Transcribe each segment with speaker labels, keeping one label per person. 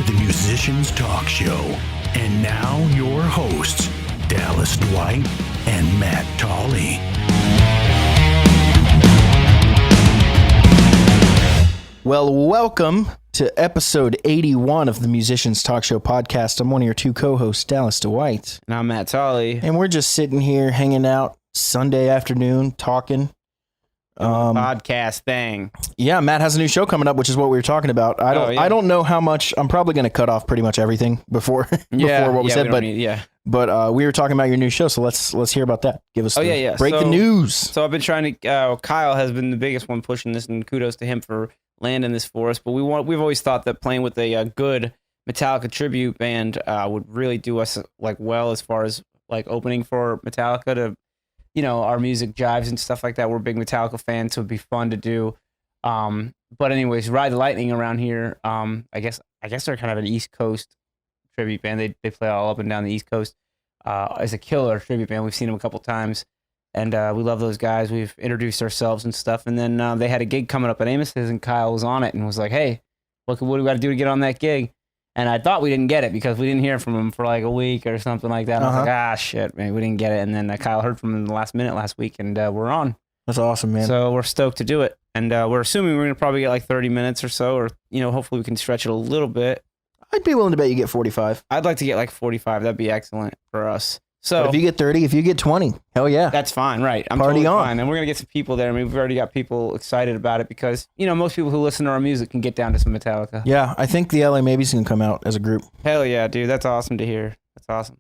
Speaker 1: to the Musicians Talk Show. And now your hosts, Dallas Dwight and Matt Tolley.
Speaker 2: Well, welcome to episode 81 of the Musicians Talk Show podcast. I'm one of your two co-hosts, Dallas Dwight.
Speaker 3: And I'm Matt Tolley.
Speaker 2: And we're just sitting here hanging out Sunday afternoon, talking.
Speaker 3: Podcast thing.
Speaker 2: Yeah, Matt has a new show coming up, which is what we were talking about. I don't know how much. I'm probably going to cut off pretty much everything before what we said. But we were talking about your new show, so let's hear about that. Give us break the news.
Speaker 3: So I've been trying to. Kyle has been the biggest one pushing this, and kudos to him for landing this for us. But we've always thought that playing with a good Metallica tribute band would really do us well as far as opening for Metallica to. Our music jives and stuff like that. We're big Metallica fans, so it'd be fun to do. But anyways, Ride the Lightning around here. I guess they're kind of an East Coast tribute band. They play all up and down the East Coast. As a killer tribute band, we've seen them a couple times, and we love those guys. We've introduced ourselves and stuff, and then they had a gig coming up at Amos's, and Kyle was on it and was like, "Hey, what do we got to do to get on that gig?" And I thought we didn't get it because we didn't hear from him for a week or something like that. And I was like, shit, man, we didn't get it. And then Kyle heard from him in the last minute last week, and we're on.
Speaker 2: That's awesome, man.
Speaker 3: So we're stoked to do it. And we're assuming we're going to probably get 30 minutes or so, or, hopefully we can stretch it a little bit.
Speaker 2: I'd be willing to bet you get 45.
Speaker 3: I'd like to get 45. That'd be excellent for us. So
Speaker 2: but if you get 30, if you get 20, hell yeah.
Speaker 3: That's fine, right. I'm
Speaker 2: Party
Speaker 3: totally
Speaker 2: on.
Speaker 3: fine. And we're going to get some people there. I mean, we've already got people excited about it because, most people who listen to our music can get down to some Metallica.
Speaker 2: Yeah, I think the LA Maybes can come out as a group.
Speaker 3: Hell yeah, dude. That's awesome to hear. That's awesome.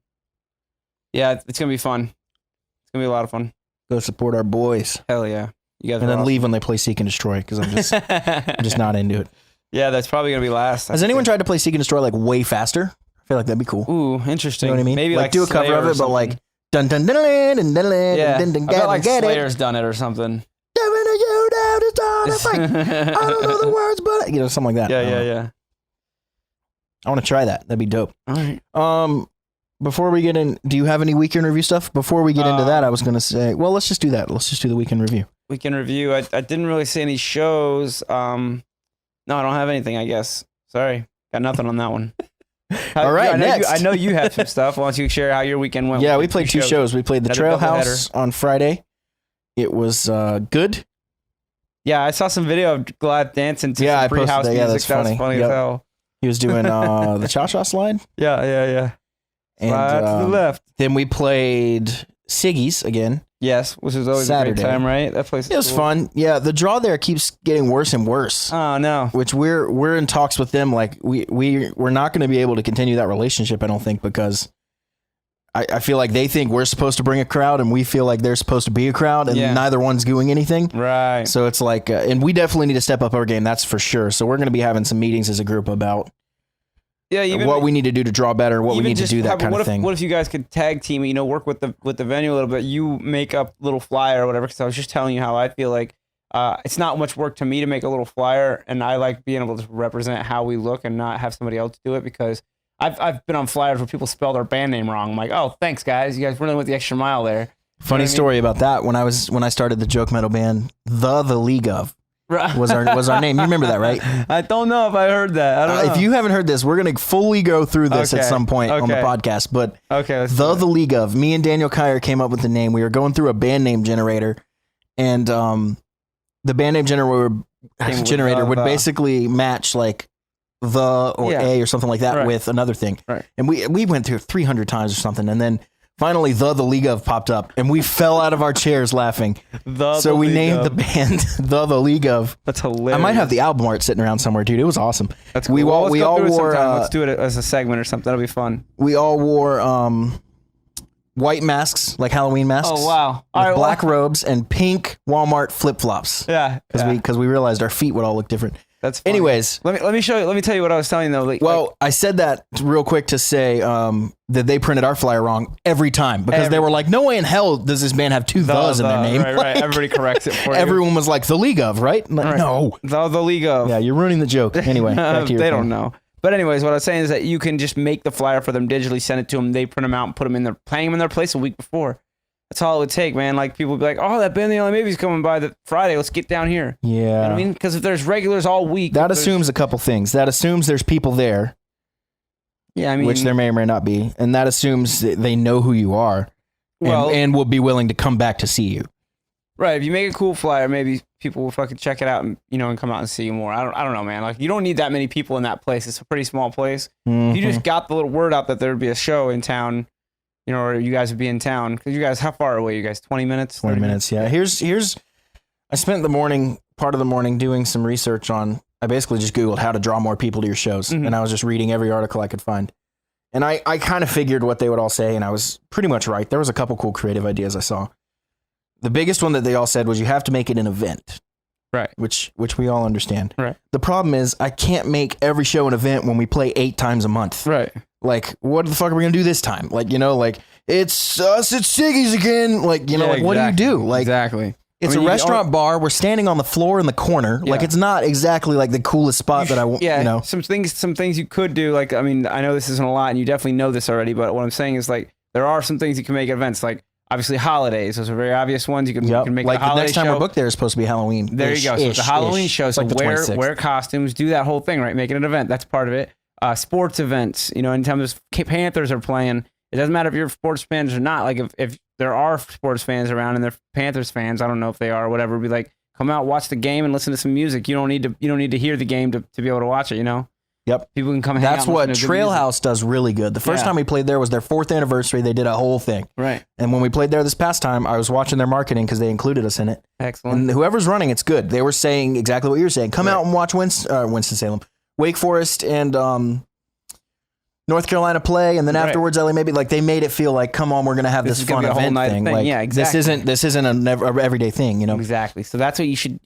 Speaker 3: Yeah, it's going to be fun. It's going to be a lot of fun.
Speaker 2: Go support our boys.
Speaker 3: Hell yeah. You guys
Speaker 2: and then
Speaker 3: awesome.
Speaker 2: leave when they play Seek and Destroy because I'm just not into it.
Speaker 3: Yeah, that's probably going to be last.
Speaker 2: Has anyone tried to play Seek and Destroy way faster? I feel like that'd be cool.
Speaker 3: Ooh, interesting.
Speaker 2: You know what I mean?
Speaker 3: Maybe
Speaker 2: do a cover of it, but dun dun dun dun dun dun dun.
Speaker 3: Yeah, I feel like Slayer's
Speaker 2: it.
Speaker 3: done it or something.
Speaker 2: I don't know the words, but something like that.
Speaker 3: Yeah.
Speaker 2: I want to try that. That'd be dope.
Speaker 3: All right.
Speaker 2: Before we get in, do you have any weekend review stuff? Before we get into that, I was going to say, well, let's just do that. Let's just do the weekend review.
Speaker 3: Weekend review. I didn't really see any shows. No, I don't have anything, I guess. Sorry. Got nothing on that one.
Speaker 2: All right, next.
Speaker 3: I know you have some stuff. Why don't you share how your weekend went?
Speaker 2: Yeah, we played two shows. We played the Trail House on Friday. It was good.
Speaker 3: Yeah, I saw some video of Glad dancing to some free house music.
Speaker 2: Yeah, that's funny.
Speaker 3: That was funny as hell.
Speaker 2: He was doing the Cha-Cha slide.
Speaker 3: Yeah. Slide to the left.
Speaker 2: Then we played Siggy's again.
Speaker 3: Yes, which is always
Speaker 2: Saturday.
Speaker 3: a great time, right? That place.
Speaker 2: It was fun. Yeah, the draw there keeps getting worse and worse.
Speaker 3: Oh no.
Speaker 2: Which we're in talks with them. We're not going to be able to continue that relationship. I don't think because I feel like they think we're supposed to bring a crowd and we feel like they're supposed to be a crowd and neither one's doing anything.
Speaker 3: Right.
Speaker 2: So it's and we definitely need to step up our game. That's for sure. So we're going to be having some meetings as a group about what we need to do to draw better, what we need to do, that kind of thing.
Speaker 3: What if you guys could tag team, work with the venue a little bit? You make up a little flyer or whatever, because I was just telling you how I feel like it's not much work to me to make a little flyer, and I like being able to represent how we look and not have somebody else do it, because I've been on flyers where people spell their band name wrong. I'm like, oh, thanks, guys. You guys really went the extra mile there.
Speaker 2: Funny story about that. When I started the joke metal band, The League of was our name. You remember that, right?
Speaker 3: I don't know if I heard that. I don't know.
Speaker 2: If you haven't heard this, we're going to fully go through this at some point on the podcast. But The League of, me and Daniel Kyer came up with the name. We were going through a band name generator, and the band name generator would basically match the or a or something like that with another thing.
Speaker 3: Right.
Speaker 2: And we went through 300 times or something, and then finally The League of popped up, and we fell out of our chairs laughing. So we named the band The League of.
Speaker 3: That's hilarious.
Speaker 2: I might have the album art sitting around somewhere, dude. It was awesome.
Speaker 3: That's cool. We all wore. Let's do it as a segment or something. That'll be fun.
Speaker 2: We all wore white masks, like Halloween masks.
Speaker 3: Oh wow!
Speaker 2: With black robes and pink Walmart flip flops.
Speaker 3: Yeah,
Speaker 2: because we realized our feet would all look different.
Speaker 3: That's funny.
Speaker 2: Anyways.
Speaker 3: Let me show you. Let me tell you what I was telling you though.
Speaker 2: I said that real quick to say that they printed our flyer wrong every time because they were like, no way in hell does this band have two thes in their name.
Speaker 3: Right. Everybody corrects it for you.
Speaker 2: Everyone was like, The League of, right? Like, no.
Speaker 3: The League of.
Speaker 2: Yeah, you're ruining the joke. Anyway, back to your
Speaker 3: They don't know. But anyways, what I was saying is that you can just make the flyer for them digitally, send it to them, they print them out and put them in there, playing them in their place a week before. That's all it would take, man. Like, people would be like, oh, that band, the LA Maybes coming by the Friday. Let's get down here.
Speaker 2: Yeah.
Speaker 3: You know what I mean? Because if there's regulars all week.
Speaker 2: That assumes a couple things. That assumes there's people there.
Speaker 3: Yeah, I mean,
Speaker 2: which there may or may not be, and that assumes that they know who you are, and will be willing to come back to see you.
Speaker 3: Right. If you make a cool flyer, maybe people will fucking check it out and and come out and see you more. I don't know, man. Like, you don't need that many people in that place. It's a pretty small place. If you just got the little word out that there would be a show in town, or you guys would be in town, because you guys, how far away are you guys? 20 minutes?
Speaker 2: 20 minutes. Yeah. Here's. I spent part of the morning doing some research on. I basically just Googled how to draw more people to your shows, and I was just reading every article I could find. And I kind of figured what they would all say, and I was pretty much right. There was a couple cool creative ideas I saw. The biggest one that they all said was you have to make it an event.
Speaker 3: Right.
Speaker 2: Which we all understand.
Speaker 3: Right.
Speaker 2: The problem is I can't make every show an event when we play 8 times a month.
Speaker 3: Right.
Speaker 2: Like, what the fuck are we going to do this time? Like, it's us at Siggy's again. Like, what do you do? Like,
Speaker 3: exactly.
Speaker 2: It's a restaurant bar. We're standing on the floor in the corner. Yeah. Like, it's not exactly like the coolest spot that I want.
Speaker 3: Yeah. Some things you could do. Like, I mean, I know this isn't a lot and you definitely know this already, but what I'm saying is, like, there are some things you can make events. Like, obviously holidays. Those are very obvious ones. You can make
Speaker 2: like
Speaker 3: a holiday
Speaker 2: the next time
Speaker 3: show.
Speaker 2: we're booked there is supposed to be Halloween.
Speaker 3: There you go. So it's a Halloween show. So
Speaker 2: like
Speaker 3: wear costumes, do that whole thing, right? Make it an event. That's part of it. Sports events. Anytime there's Panthers are playing, it doesn't matter if you're sports fans or not. Like if there are sports fans around and they're Panthers fans, I don't know if they are or whatever. Be like, come out, watch the game, and listen to some music. You don't need to hear the game to be able to watch it.
Speaker 2: Yep.
Speaker 3: People can come hang out.
Speaker 2: That's what Trail House does really good. The first time we played there was their 4th anniversary. They did a whole thing.
Speaker 3: Right.
Speaker 2: And when we played there this past time, I was watching their marketing because they included us in it.
Speaker 3: Excellent.
Speaker 2: And whoever's running, it's good. They were saying exactly what you're saying. Come out and watch Winston-Salem, Wake Forest, and North Carolina play, and then afterwards, LA maybe. Like, they made it feel like, come on, we're going to have this fun event thing. Like,
Speaker 3: yeah, exactly.
Speaker 2: This isn't an everyday thing,
Speaker 3: Exactly. So that's what you should,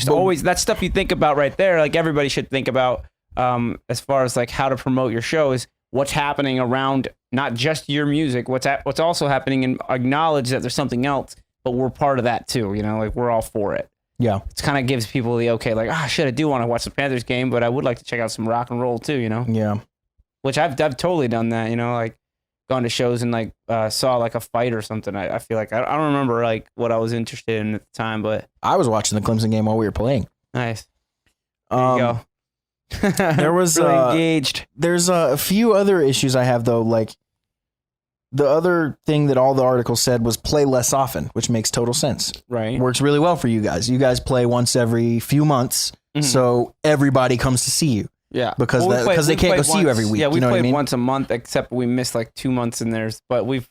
Speaker 3: always, that's stuff you think about right there. Like, everybody should think about. As far as like how to promote your show is what's happening around not just your music, what's also happening, and acknowledge that there's something else, but we're part of that too. Like, we're all for it.
Speaker 2: Yeah.
Speaker 3: It kind of gives people the okay, like, shit, I do want to watch the Panthers game, but I would like to check out some rock and roll too,
Speaker 2: Yeah.
Speaker 3: Which I've totally done that, like gone to shows and like saw like a fight or something. I feel like I don't remember like what I was interested in at the time, but
Speaker 2: I was watching the Clemson game while we were playing.
Speaker 3: Nice. There you go.
Speaker 2: There was
Speaker 3: really engaged.
Speaker 2: There's a few other issues I have though. Like, the other thing that all the articles said was play less often, which makes total sense.
Speaker 3: Right.
Speaker 2: Works really well for you guys. You guys play once every few months, so everybody comes to see you.
Speaker 3: Yeah,
Speaker 2: because they can't go see you every week.
Speaker 3: Yeah, we
Speaker 2: played
Speaker 3: once a month, except we missed like 2 months in there. But when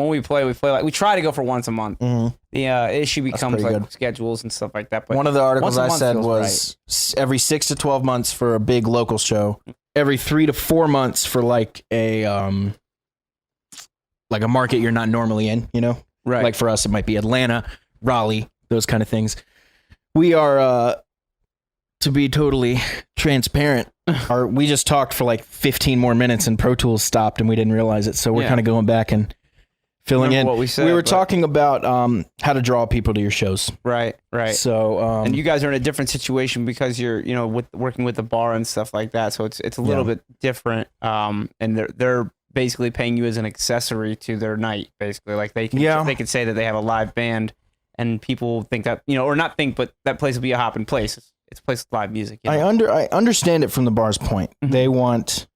Speaker 3: we play like we try to go for once a month. Mm-hmm. The issue becomes like schedules and stuff like that. But
Speaker 2: one of the articles I said was every 6 to 12 months for a big local show, every 3 to 4 months for like a market you're not normally in.
Speaker 3: Right?
Speaker 2: Like for us, it might be Atlanta, Raleigh, those kind of things. We are to be totally transparent. We just talked for like 15 more minutes and Pro Tools stopped and we didn't realize it. So we're kind of going back and filling in.
Speaker 3: What we said,
Speaker 2: we were talking about how to draw people to your shows.
Speaker 3: Right.
Speaker 2: So
Speaker 3: and you guys are in a different situation because you're working with the bar and stuff like that. So it's a little bit different. And they're basically paying you as an accessory to their night. Basically, like they can say that they have a live band, and people think that or not think, but that place will be a hopping place. It's a place with live music.
Speaker 2: I understand it from the bar's point. Mm-hmm. They want,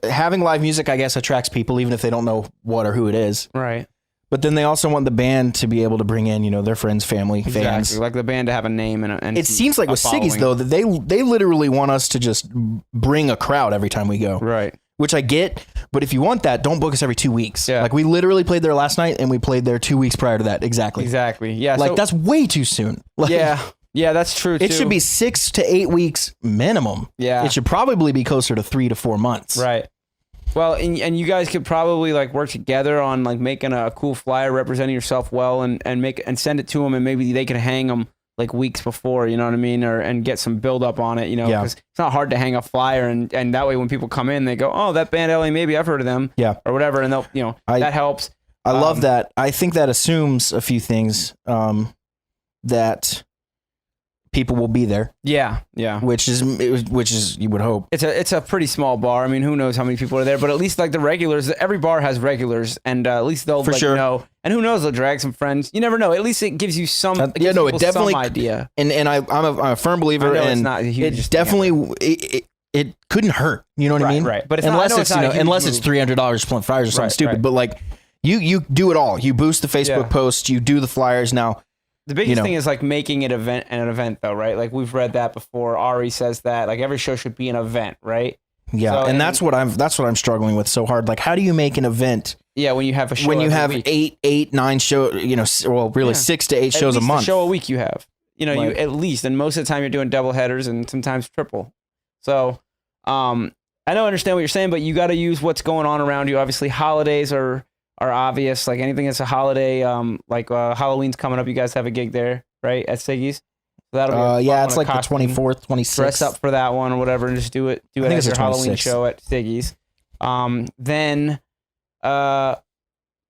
Speaker 2: having live music, I guess, attracts people, even if they don't know what or who it is.
Speaker 3: Right.
Speaker 2: But then they also want the band to be able to bring in, their friends, family, fans.
Speaker 3: Like the band to have a name and
Speaker 2: it seems like with Siggy's, though, that they literally want us to just bring a crowd every time we go.
Speaker 3: Right.
Speaker 2: Which I get, but if you want that, don't book us every 2 weeks.
Speaker 3: Yeah.
Speaker 2: Like, we literally played there last night, and we played there 2 weeks prior to that. Exactly.
Speaker 3: Yeah.
Speaker 2: Like, that's way too soon. Like,
Speaker 3: yeah, that's true, too.
Speaker 2: It should be 6 to 8 weeks minimum.
Speaker 3: Yeah.
Speaker 2: It should probably be closer to 3 to 4 months.
Speaker 3: Right. Well, and you guys could probably like work together on like making a cool flyer representing yourself well and send it to them, and maybe they can hang them like weeks before, you know what I mean? And get some build up on it, because it's not hard to hang a flyer and that way when people come in, they go, oh, that band LA, maybe I've heard of them.
Speaker 2: Yeah.
Speaker 3: Or whatever. And they'll, that helps.
Speaker 2: I love that. I think that assumes a few things, that people will be there.
Speaker 3: Yeah.
Speaker 2: Which is you would hope.
Speaker 3: It's a pretty small bar. I mean, who knows how many people are there? But at least like the regulars, every bar has regulars, and at least they'll know. And who knows? They'll drag some friends. You never know. At least it gives you some.
Speaker 2: It definitely
Speaker 3: some idea.
Speaker 2: And I'm a firm believer.
Speaker 3: I know
Speaker 2: and
Speaker 3: it's not a huge.
Speaker 2: It definitely it couldn't hurt. You know what I mean?
Speaker 3: Right. But
Speaker 2: unless it's $300 plant flyers or something stupid. But like you do it all. You boost the Facebook post. You do the flyers now.
Speaker 3: The biggest thing is like making it an event though, right? Like we've read that before. Ari says that like every show should be an event, right?
Speaker 2: Yeah, so, and that's what I'm struggling with so hard. Like, how do you make an event?
Speaker 3: Yeah, when you have a show.
Speaker 2: When you have
Speaker 3: week.
Speaker 2: 9 shows, 6 to 8 shows a month.
Speaker 3: A show a week you have. You at least, and most of the time you're doing double headers and sometimes triple. So, I don't understand what you're saying, but you got to use what's going on around you. Obviously, holidays are obvious. Like anything that's a holiday, Halloween's coming up. You guys have a gig there, right, at Siggy's? So that'll be
Speaker 2: it's like the 24th, 26th.
Speaker 3: Dress up for that one or whatever, and just do it as your Halloween show at Siggy's. Then,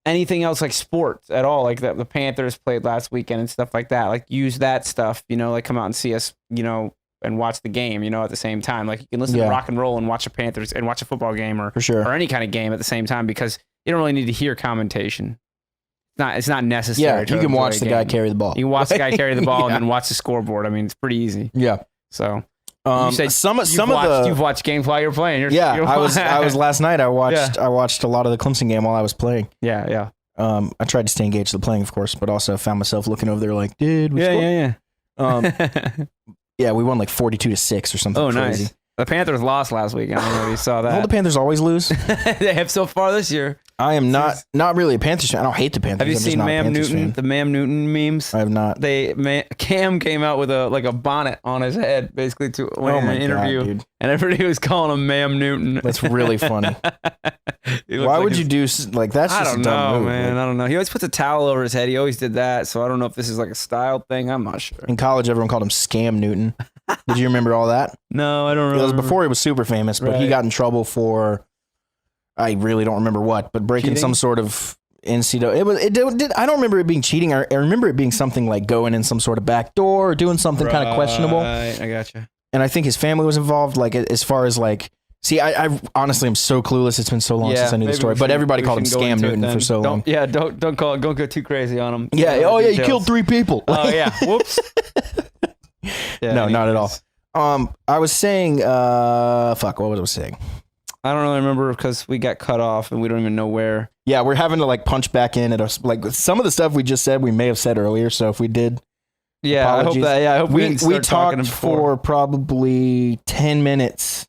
Speaker 3: anything else like sports at all, like the Panthers played last weekend and stuff like that. Like use that stuff, like come out and see us, and watch the game, at the same time. Like you can listen to rock and roll and watch the Panthers and watch a football game or any kind of game at the same time because you don't really need to hear commentation. It's not necessary.
Speaker 2: Yeah, you can watch the guy carry the ball.
Speaker 3: You can watch the guy carry the ball and then watch the scoreboard. I mean, it's pretty easy.
Speaker 2: Yeah.
Speaker 3: So
Speaker 2: you said
Speaker 3: you've watched games while you're playing.
Speaker 2: I was last night. I watched a lot of the Clemson game while I was playing.
Speaker 3: Yeah.
Speaker 2: I tried to stay engaged with the playing, of course, but also found myself looking over there like, dude, we scored. Yeah, we won like 42-6 or something.
Speaker 3: Oh,
Speaker 2: crazy.
Speaker 3: Nice. The Panthers lost last week. I don't know if you saw that.
Speaker 2: Don't the Panthers always lose?
Speaker 3: They have so far this year.
Speaker 2: I am not really a Panthers fan. I don't hate the Panthers.
Speaker 3: Have you seen Mam Newton? The Mam Newton memes?
Speaker 2: I have not.
Speaker 3: Cam came out with a bonnet on his head, basically in an interview, and everybody was calling him Mam Newton.
Speaker 2: That's really funny. Why would you do like that's just a dumb move,
Speaker 3: man. I don't know. He always puts a towel over his head. He always did that. So I don't know if this is like a style thing. I'm not sure.
Speaker 2: In college, everyone called him Scam Newton. Did you remember all that?
Speaker 3: No, I don't remember.
Speaker 2: It was before he was super famous, but he got in trouble for, I really don't remember what, but breaking cheating? Some sort of NCAA. I don't remember it being cheating. I remember it being something like going in some sort of back door or doing something kind of questionable.
Speaker 3: I gotcha.
Speaker 2: And I think his family was involved, like as far as like, see, I honestly am so clueless. It's been so long since I knew the story, but everybody called him Scam Newton for so long.
Speaker 3: Don't go too crazy on him.
Speaker 2: Yeah. You killed 3 people.
Speaker 3: Oh yeah. Whoops.
Speaker 2: No, not at all. I was saying, what was I saying?
Speaker 3: I don't really remember because we got cut off and we don't even know where.
Speaker 2: Yeah, we're having to like punch back in at us. Like some of the stuff we just said, we may have said earlier. So if we did, apologies.
Speaker 3: I hope we
Speaker 2: talked for probably 10 minutes.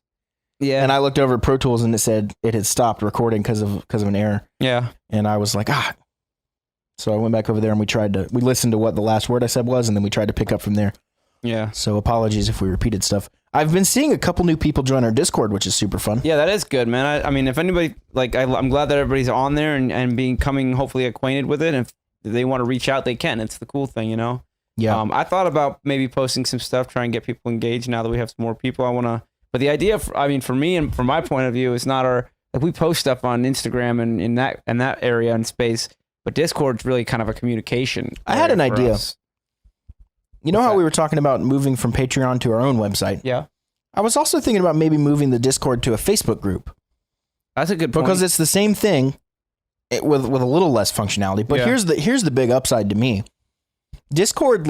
Speaker 2: Yeah, and I looked over at Pro Tools and it said it had stopped recording because of an error.
Speaker 3: Yeah,
Speaker 2: and I was like, So I went back over there and we listened to what the last word I said was, and then we tried to pick up from there.
Speaker 3: Yeah.
Speaker 2: So apologies if we repeated stuff. I've been seeing a couple new people join our Discord, which is super fun.
Speaker 3: Yeah, that is good, man. I mean, if anybody, I'm glad that everybody's on there and becoming hopefully acquainted with it. And if they want to reach out, they can. It's the cool thing,
Speaker 2: Yeah.
Speaker 3: I thought about maybe posting some stuff, try and get people engaged now that we have some more people. But the idea, for me and from my point of view, is not we post stuff on Instagram and in that area and space, but Discord's really kind of a communication.
Speaker 2: I had an idea. Us. You know how we were talking about moving from Patreon to our own website?
Speaker 3: Yeah.
Speaker 2: I was also thinking about maybe moving the Discord to a Facebook group.
Speaker 3: That's a good point.
Speaker 2: Because it's the same thing with a little less functionality. But here's the big upside to me. Discord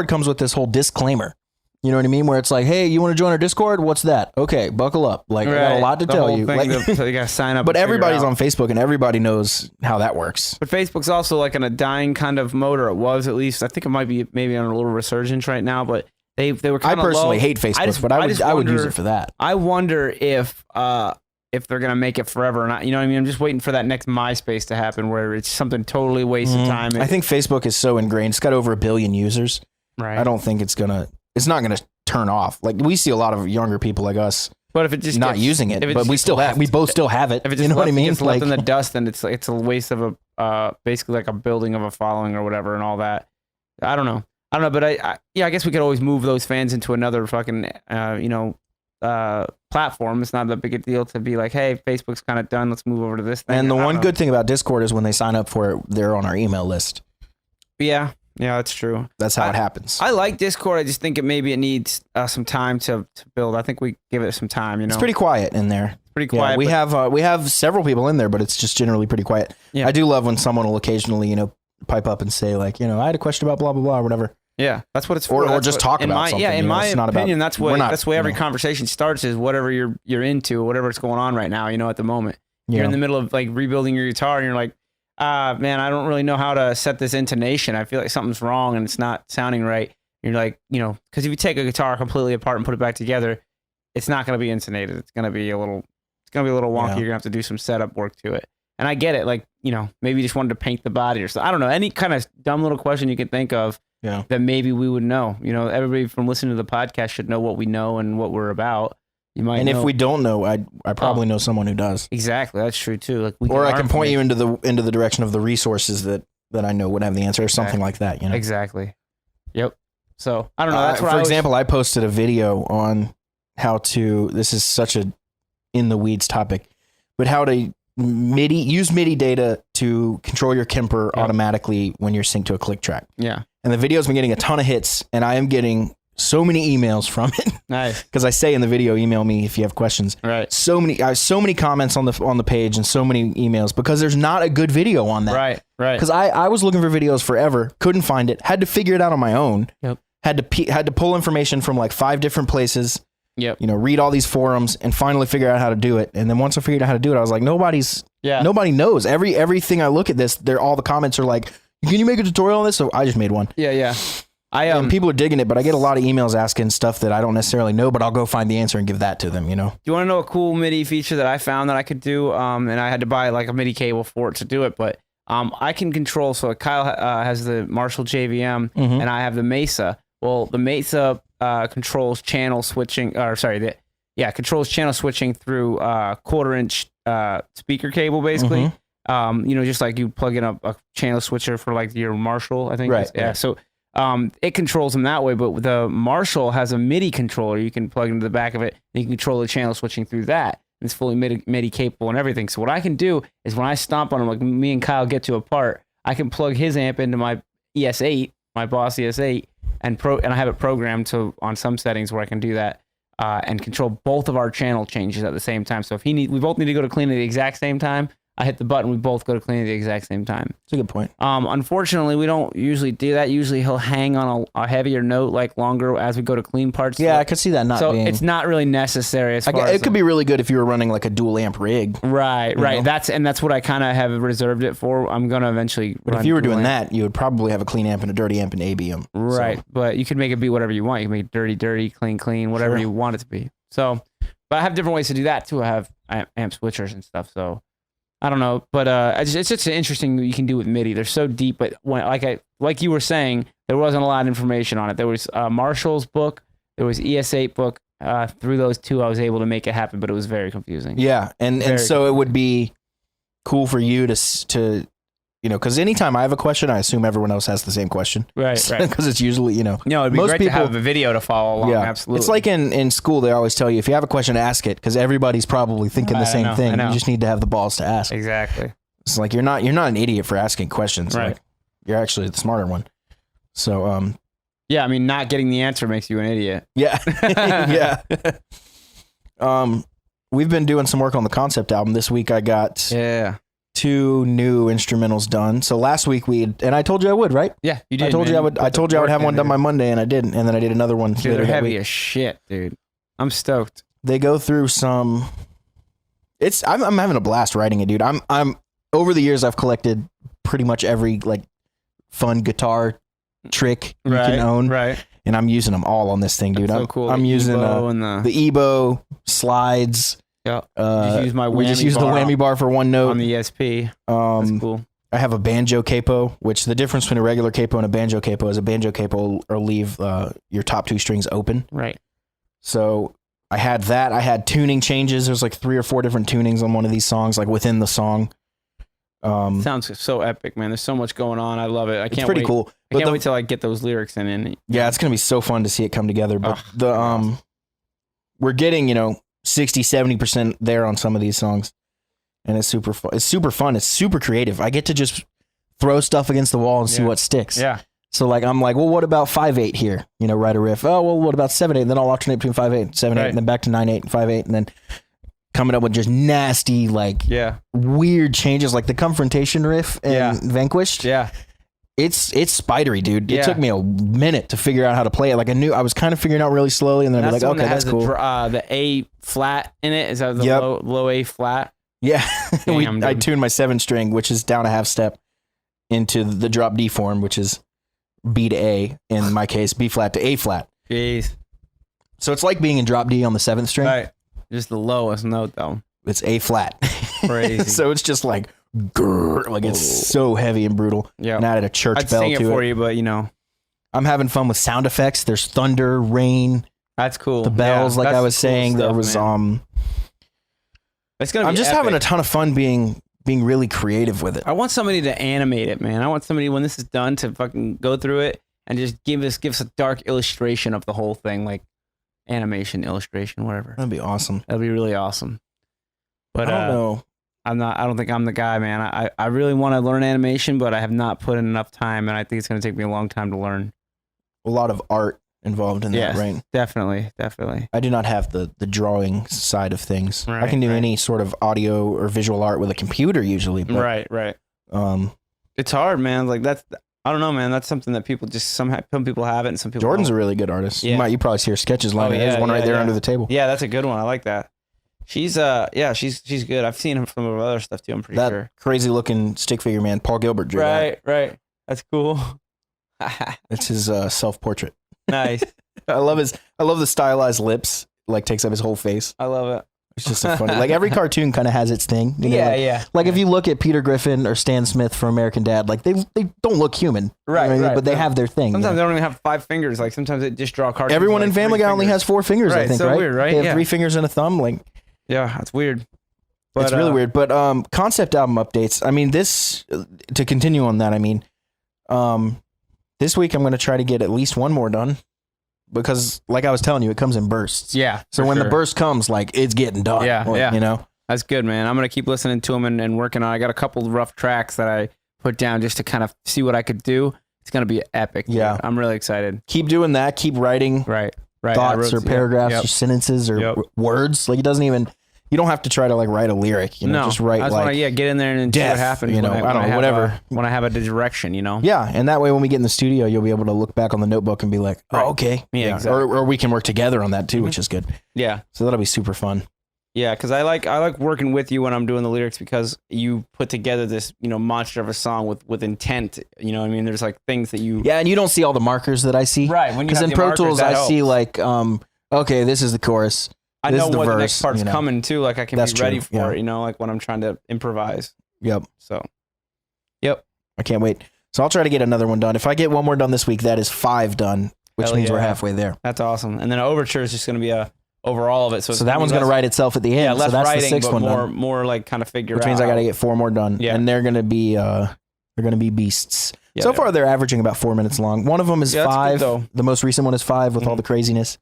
Speaker 2: comes with this whole disclaimer. You know what I mean? Where it's like, hey, you want to join our Discord? What's that? Okay, buckle up. Like, I got a lot to tell you.
Speaker 3: So you got to sign up.
Speaker 2: But everybody's on Facebook and everybody knows how that works.
Speaker 3: But Facebook's also like in a dying kind of mode, or it was at least. I think it might be maybe on a little resurgence right now, but they were kind of
Speaker 2: low. I personally hate Facebook, but I would use it for that.
Speaker 3: I wonder if they're going to make it forever or not. You know what I mean? I'm just waiting for that next MySpace to happen where it's something totally waste of time.
Speaker 2: I think Facebook is so ingrained. It's got over 1 billion users.
Speaker 3: Right.
Speaker 2: I don't think it's not going to turn off. Like we see a lot of younger people like us,
Speaker 3: but if it just
Speaker 2: not using it, but we both still have it.
Speaker 3: If it just what I mean? It's left in the dust, then it's a waste of basically like a building of a following or whatever and all that. I don't know, but I guess we could always move those fans into another fucking platform. It's not that big a deal to be like, hey, Facebook's kind of done. Let's move over to this thing.
Speaker 2: And the one good thing about Discord is when they sign up for it, they're on our email list.
Speaker 3: Yeah. Yeah, that's true.
Speaker 2: That's how it happens.
Speaker 3: I like Discord. I just think it needs some time to build. I think we give it some time.
Speaker 2: It's pretty quiet in there.
Speaker 3: It's pretty quiet.
Speaker 2: Yeah, we have several people in there, but it's just generally pretty quiet. Yeah. I do love when someone will occasionally, pipe up and say like, I had a question about blah blah blah or whatever.
Speaker 3: Yeah, that's what it's for.
Speaker 2: Or just talk about something.
Speaker 3: Yeah, in my opinion,
Speaker 2: that's
Speaker 3: why every conversation starts, is whatever you're into, whatever it's going on right now. At the moment, you're in the middle of like rebuilding your guitar, and you're like, man, I don't really know how to set this intonation. I feel like something's wrong and it's not sounding right. You're like, because if you take a guitar completely apart and put it back together, it's not going to be intonated. It's going to be a little wonky. You're going to have to do some setup work to it. And I get it. Like, maybe you just wanted to paint the body or something. I don't know. Any kind of dumb little question you can think of. Yeah. That maybe we would know. Everybody from listening to the podcast should know what we know and what we're about. You might. And
Speaker 2: if we don't know, I probably know someone who does.
Speaker 3: Exactly, that's true too. Like
Speaker 2: I can point you into the direction of the resources that I know would have the answer, or something like that.
Speaker 3: Exactly. Yep. So I don't know. That's
Speaker 2: for example, I posted a video on how to. This is such a in the weeds topic, but how to use MIDI data to control your Kemper automatically when you're synced to a click track.
Speaker 3: Yeah.
Speaker 2: And the video's been getting a ton of hits, and I am getting so many emails from it.
Speaker 3: Nice.
Speaker 2: Because I say in the video, email me if you have questions.
Speaker 3: Right.
Speaker 2: So many comments on the page and so many emails because there's not a good video on that.
Speaker 3: Right.
Speaker 2: Because I was looking for videos forever, couldn't find it, had to figure it out on my own.
Speaker 3: Yep.
Speaker 2: Had to pull information from like 5 different places.
Speaker 3: Yep.
Speaker 2: Read all these forums and finally figure out how to do it. And then once I figured out how to do it, I was like, nobody knows. Everything I look at this, all the comments are like, can you make a tutorial on this? So I just made one.
Speaker 3: Yeah.
Speaker 2: And people are digging it, but I get a lot of emails asking stuff that I don't necessarily know, but I'll go find the answer and give that to them, Do
Speaker 3: you want to know a cool MIDI feature that I found that I could do? And I had to buy like a MIDI cable for it to do it, but I can control. So Kyle has the Marshall JVM and I have the Mesa. Well, the Mesa controls channel switching, controls channel switching through 1/4-inch speaker cable, basically. Just like you plug in a channel switcher for like your Marshall, I think.
Speaker 2: Right.
Speaker 3: Yeah. So it controls them that way, but the Marshall has a MIDI controller you can plug into the back of it, and you can control the channel switching through that. And it's fully MIDI capable and everything. So what I can do is when I stomp on them, like me and Kyle get to a part, I can plug his amp into my ES8, my Boss ES8, and I have it programmed to on some settings where I can do that and control both of our channel changes at the same time. So if we both need to go to clean at the exact same time, I hit the button, we both go to clean at the exact same time.
Speaker 2: That's a good point.
Speaker 3: Unfortunately, we don't usually do that. Usually he'll hang on a heavier note, like longer as we go to clean parts.
Speaker 2: Yeah, I could see that not being...
Speaker 3: So it's not really necessary as far as...
Speaker 2: It could be really good if you were running like a dual amp rig.
Speaker 3: Right. That's what I kind of have reserved it for. I'm going to eventually
Speaker 2: But if you were doing that, you would probably have a clean amp and a dirty amp and ABM.
Speaker 3: Right. So. But you can make it be whatever you want. You can make it dirty, clean, whatever you want it to be. So, but I have different ways to do that too. I have amp switchers and stuff, so... I don't know, but it's just interesting what you can do with MIDI. They're so deep, but like you were saying, there wasn't a lot of information on it. There was Marshall's book, there was ES8 book. Through those two, I was able to make it happen, but it was very confusing.
Speaker 2: Yeah, and so it would be cool for you to because anytime I have a question, I assume everyone else has the same question.
Speaker 3: Right.
Speaker 2: Because it's usually,
Speaker 3: No, it'd be most great people, to have a video to follow along.
Speaker 2: Yeah,
Speaker 3: absolutely.
Speaker 2: It's like in school, they always tell you, if you have a question, ask it, because everybody's probably thinking the same thing. You just need to have the balls to ask.
Speaker 3: Exactly.
Speaker 2: It's like you're not an idiot for asking questions.
Speaker 3: Right.
Speaker 2: Like, you're actually the smarter one. So,
Speaker 3: yeah, I mean, not getting the answer makes you an idiot.
Speaker 2: Yeah. Yeah. We've been doing some work on the concept album. This week I got 2 new instrumentals done. So last week and I told you I would, right?
Speaker 3: Yeah, you did.
Speaker 2: I told you I would have one done by Monday, and I didn't. And then I did another one.
Speaker 3: Dude, they're heavy as shit, dude. I'm stoked.
Speaker 2: They go through some. I'm having a blast writing it, dude. I'm over the years I've collected pretty much every like fun guitar trick you can own,
Speaker 3: right?
Speaker 2: And I'm using them all on this thing, dude.
Speaker 3: That's so cool.
Speaker 2: I'm using the EBow slides.
Speaker 3: Yeah. Just use my whammy
Speaker 2: we just use the whammy bar for one note
Speaker 3: on the ESP. That's cool.
Speaker 2: I have a banjo capo, which the difference between a regular capo and a banjo capo is a banjo capo will leave your top 2 strings open.
Speaker 3: Right.
Speaker 2: So I had that. I had tuning changes. There's like 3 or 4 different tunings on one of these songs, like within the song.
Speaker 3: Sounds so epic, man. There's so much going on. I love it. I can't
Speaker 2: it's pretty
Speaker 3: wait.
Speaker 2: Cool.
Speaker 3: I can't wait till I get those lyrics in.
Speaker 2: Yeah, it's gonna be so fun to see it come together. But we're getting 60-70% there on some of these songs, and it's super fun. It's super fun. It's super creative. I get to just throw stuff against the wall and see what sticks.
Speaker 3: Yeah.
Speaker 2: So like I'm like, well, what about 5/8 here? Write a riff. Oh, well, what about 7/8? And then I'll alternate between 5/8, 7/8, and then back to 9/8 and 5/8, and then coming up with just nasty, like weird changes, like the confrontation riff in Vanquished.
Speaker 3: Yeah.
Speaker 2: It's spidery, dude. It took me a minute to figure out how to play it. Like I was kind of figuring out really slowly, and then I'd be like, okay, that's cool.
Speaker 3: The A flat in it. Is that the low A flat?
Speaker 2: Yeah. I tuned my 7-string, which is down a half step, into the drop D form, which is B to A, in my case, B flat to A flat.
Speaker 3: Jeez.
Speaker 2: So it's like being in drop D on the 7th string.
Speaker 3: Right. Just the lowest note, though.
Speaker 2: It's A flat.
Speaker 3: Crazy.
Speaker 2: So it's just like, grrr, like it's so heavy and brutal.
Speaker 3: Yeah.
Speaker 2: And added a church
Speaker 3: I'd
Speaker 2: bell
Speaker 3: sing it
Speaker 2: to
Speaker 3: for
Speaker 2: it.
Speaker 3: you, but
Speaker 2: I'm having fun with sound effects. There's thunder, rain.
Speaker 3: That's cool.
Speaker 2: The bells, like I was saying, there was
Speaker 3: It's gonna be
Speaker 2: I'm just
Speaker 3: epic.
Speaker 2: having a ton of fun being really creative with it.
Speaker 3: I want somebody to animate it, man. I want somebody when this is done to fucking go through it and just give us a dark illustration of the whole thing, like animation, illustration, whatever.
Speaker 2: That'd be awesome.
Speaker 3: That'd be really awesome. But
Speaker 2: I don't know.
Speaker 3: I don't think I'm the guy, man. I really want to learn animation, but I have not put in enough time, and I think it's going to take me a long time to learn.
Speaker 2: A lot of art involved in that, right?
Speaker 3: Definitely.
Speaker 2: I do not have the drawing side of things.
Speaker 3: Right,
Speaker 2: I can do any sort of audio or visual art with a computer usually. But,
Speaker 3: right. It's hard, man. Like I don't know, man. That's something that people just some people have it, and some people.
Speaker 2: Jordan's
Speaker 3: don't.
Speaker 2: a really good artist.
Speaker 3: Yeah.
Speaker 2: You probably see her sketches lying. There's one right there under the table.
Speaker 3: Yeah, that's a good one. I like that. She's she's good. I've seen him from other stuff too. I'm pretty sure.
Speaker 2: Crazy looking stick figure man, Paul Gilbert drew that.
Speaker 3: Right. That's cool.
Speaker 2: It's his self portrait.
Speaker 3: Nice.
Speaker 2: I love the stylized lips. Like takes up his whole face.
Speaker 3: I love it.
Speaker 2: It's just so funny. Like every cartoon kind of has its thing. You know?
Speaker 3: Yeah.
Speaker 2: Like if you look at Peter Griffin or Stan Smith from American Dad, like they don't look human,
Speaker 3: right?
Speaker 2: But they have their thing.
Speaker 3: Sometimes they don't even have 5 fingers. Like sometimes they just draw cartoons.
Speaker 2: Everyone
Speaker 3: like
Speaker 2: in Family Guy only has 4 fingers. I think,
Speaker 3: so
Speaker 2: right?
Speaker 3: Weird, right?
Speaker 2: They have 3 fingers and a thumb. Like,
Speaker 3: yeah, that's weird. But,
Speaker 2: it's really weird. But concept album updates. I mean, to continue on that. I mean, this week I'm going to try to get at least one more done. Because, like I was telling you, it comes in bursts.
Speaker 3: Yeah.
Speaker 2: So when the burst comes, like, it's getting done.
Speaker 3: Yeah.
Speaker 2: You know?
Speaker 3: That's good, man. I'm going to keep listening to them and working on. I got a couple rough tracks that I put down just to kind of see what I could do. It's going to be epic.
Speaker 2: Yeah.
Speaker 3: Dude. I'm really excited.
Speaker 2: Keep doing that. Keep writing thoughts or paragraphs or sentences or words. Like, it doesn't even... You don't have to try to like write a lyric, just write
Speaker 3: get in there and see what happens. When I have a direction,
Speaker 2: Yeah, and that way when we get in the studio, you'll be able to look back on the notebook and be like, oh, okay.
Speaker 3: Yeah, exactly.
Speaker 2: Or we can work together on that too, which is good.
Speaker 3: Yeah.
Speaker 2: So that'll be super fun.
Speaker 3: Yeah, because I like working with you when I'm doing the lyrics because you put together this, monster of a song with intent. You know what I mean? There's like things that you...
Speaker 2: Yeah, and you don't see all the markers that I see.
Speaker 3: Right.
Speaker 2: Because in Pro Tools, I see like, okay, this is the chorus.
Speaker 3: I know when the next part's coming too. Like I can be ready for it, like when I'm trying to improvise.
Speaker 2: Yep.
Speaker 3: So, yep.
Speaker 2: I can't wait. So I'll try to get another one done. If I get one more done this week, that is 5 done, which means we're halfway there.
Speaker 3: That's awesome. And then an overture is just going to be a overall of it. So
Speaker 2: that one's going to write itself at the end.
Speaker 3: Yeah, less
Speaker 2: so that's
Speaker 3: writing,
Speaker 2: the 6th
Speaker 3: but
Speaker 2: one
Speaker 3: more like kind of figure
Speaker 2: which
Speaker 3: out.
Speaker 2: means I got to get 4 more done.
Speaker 3: Yeah.
Speaker 2: And they're going to be beasts.
Speaker 3: Yeah,
Speaker 2: so far they're averaging about 4 minutes long. One of them is 5. The most recent one is 5 with all the craziness.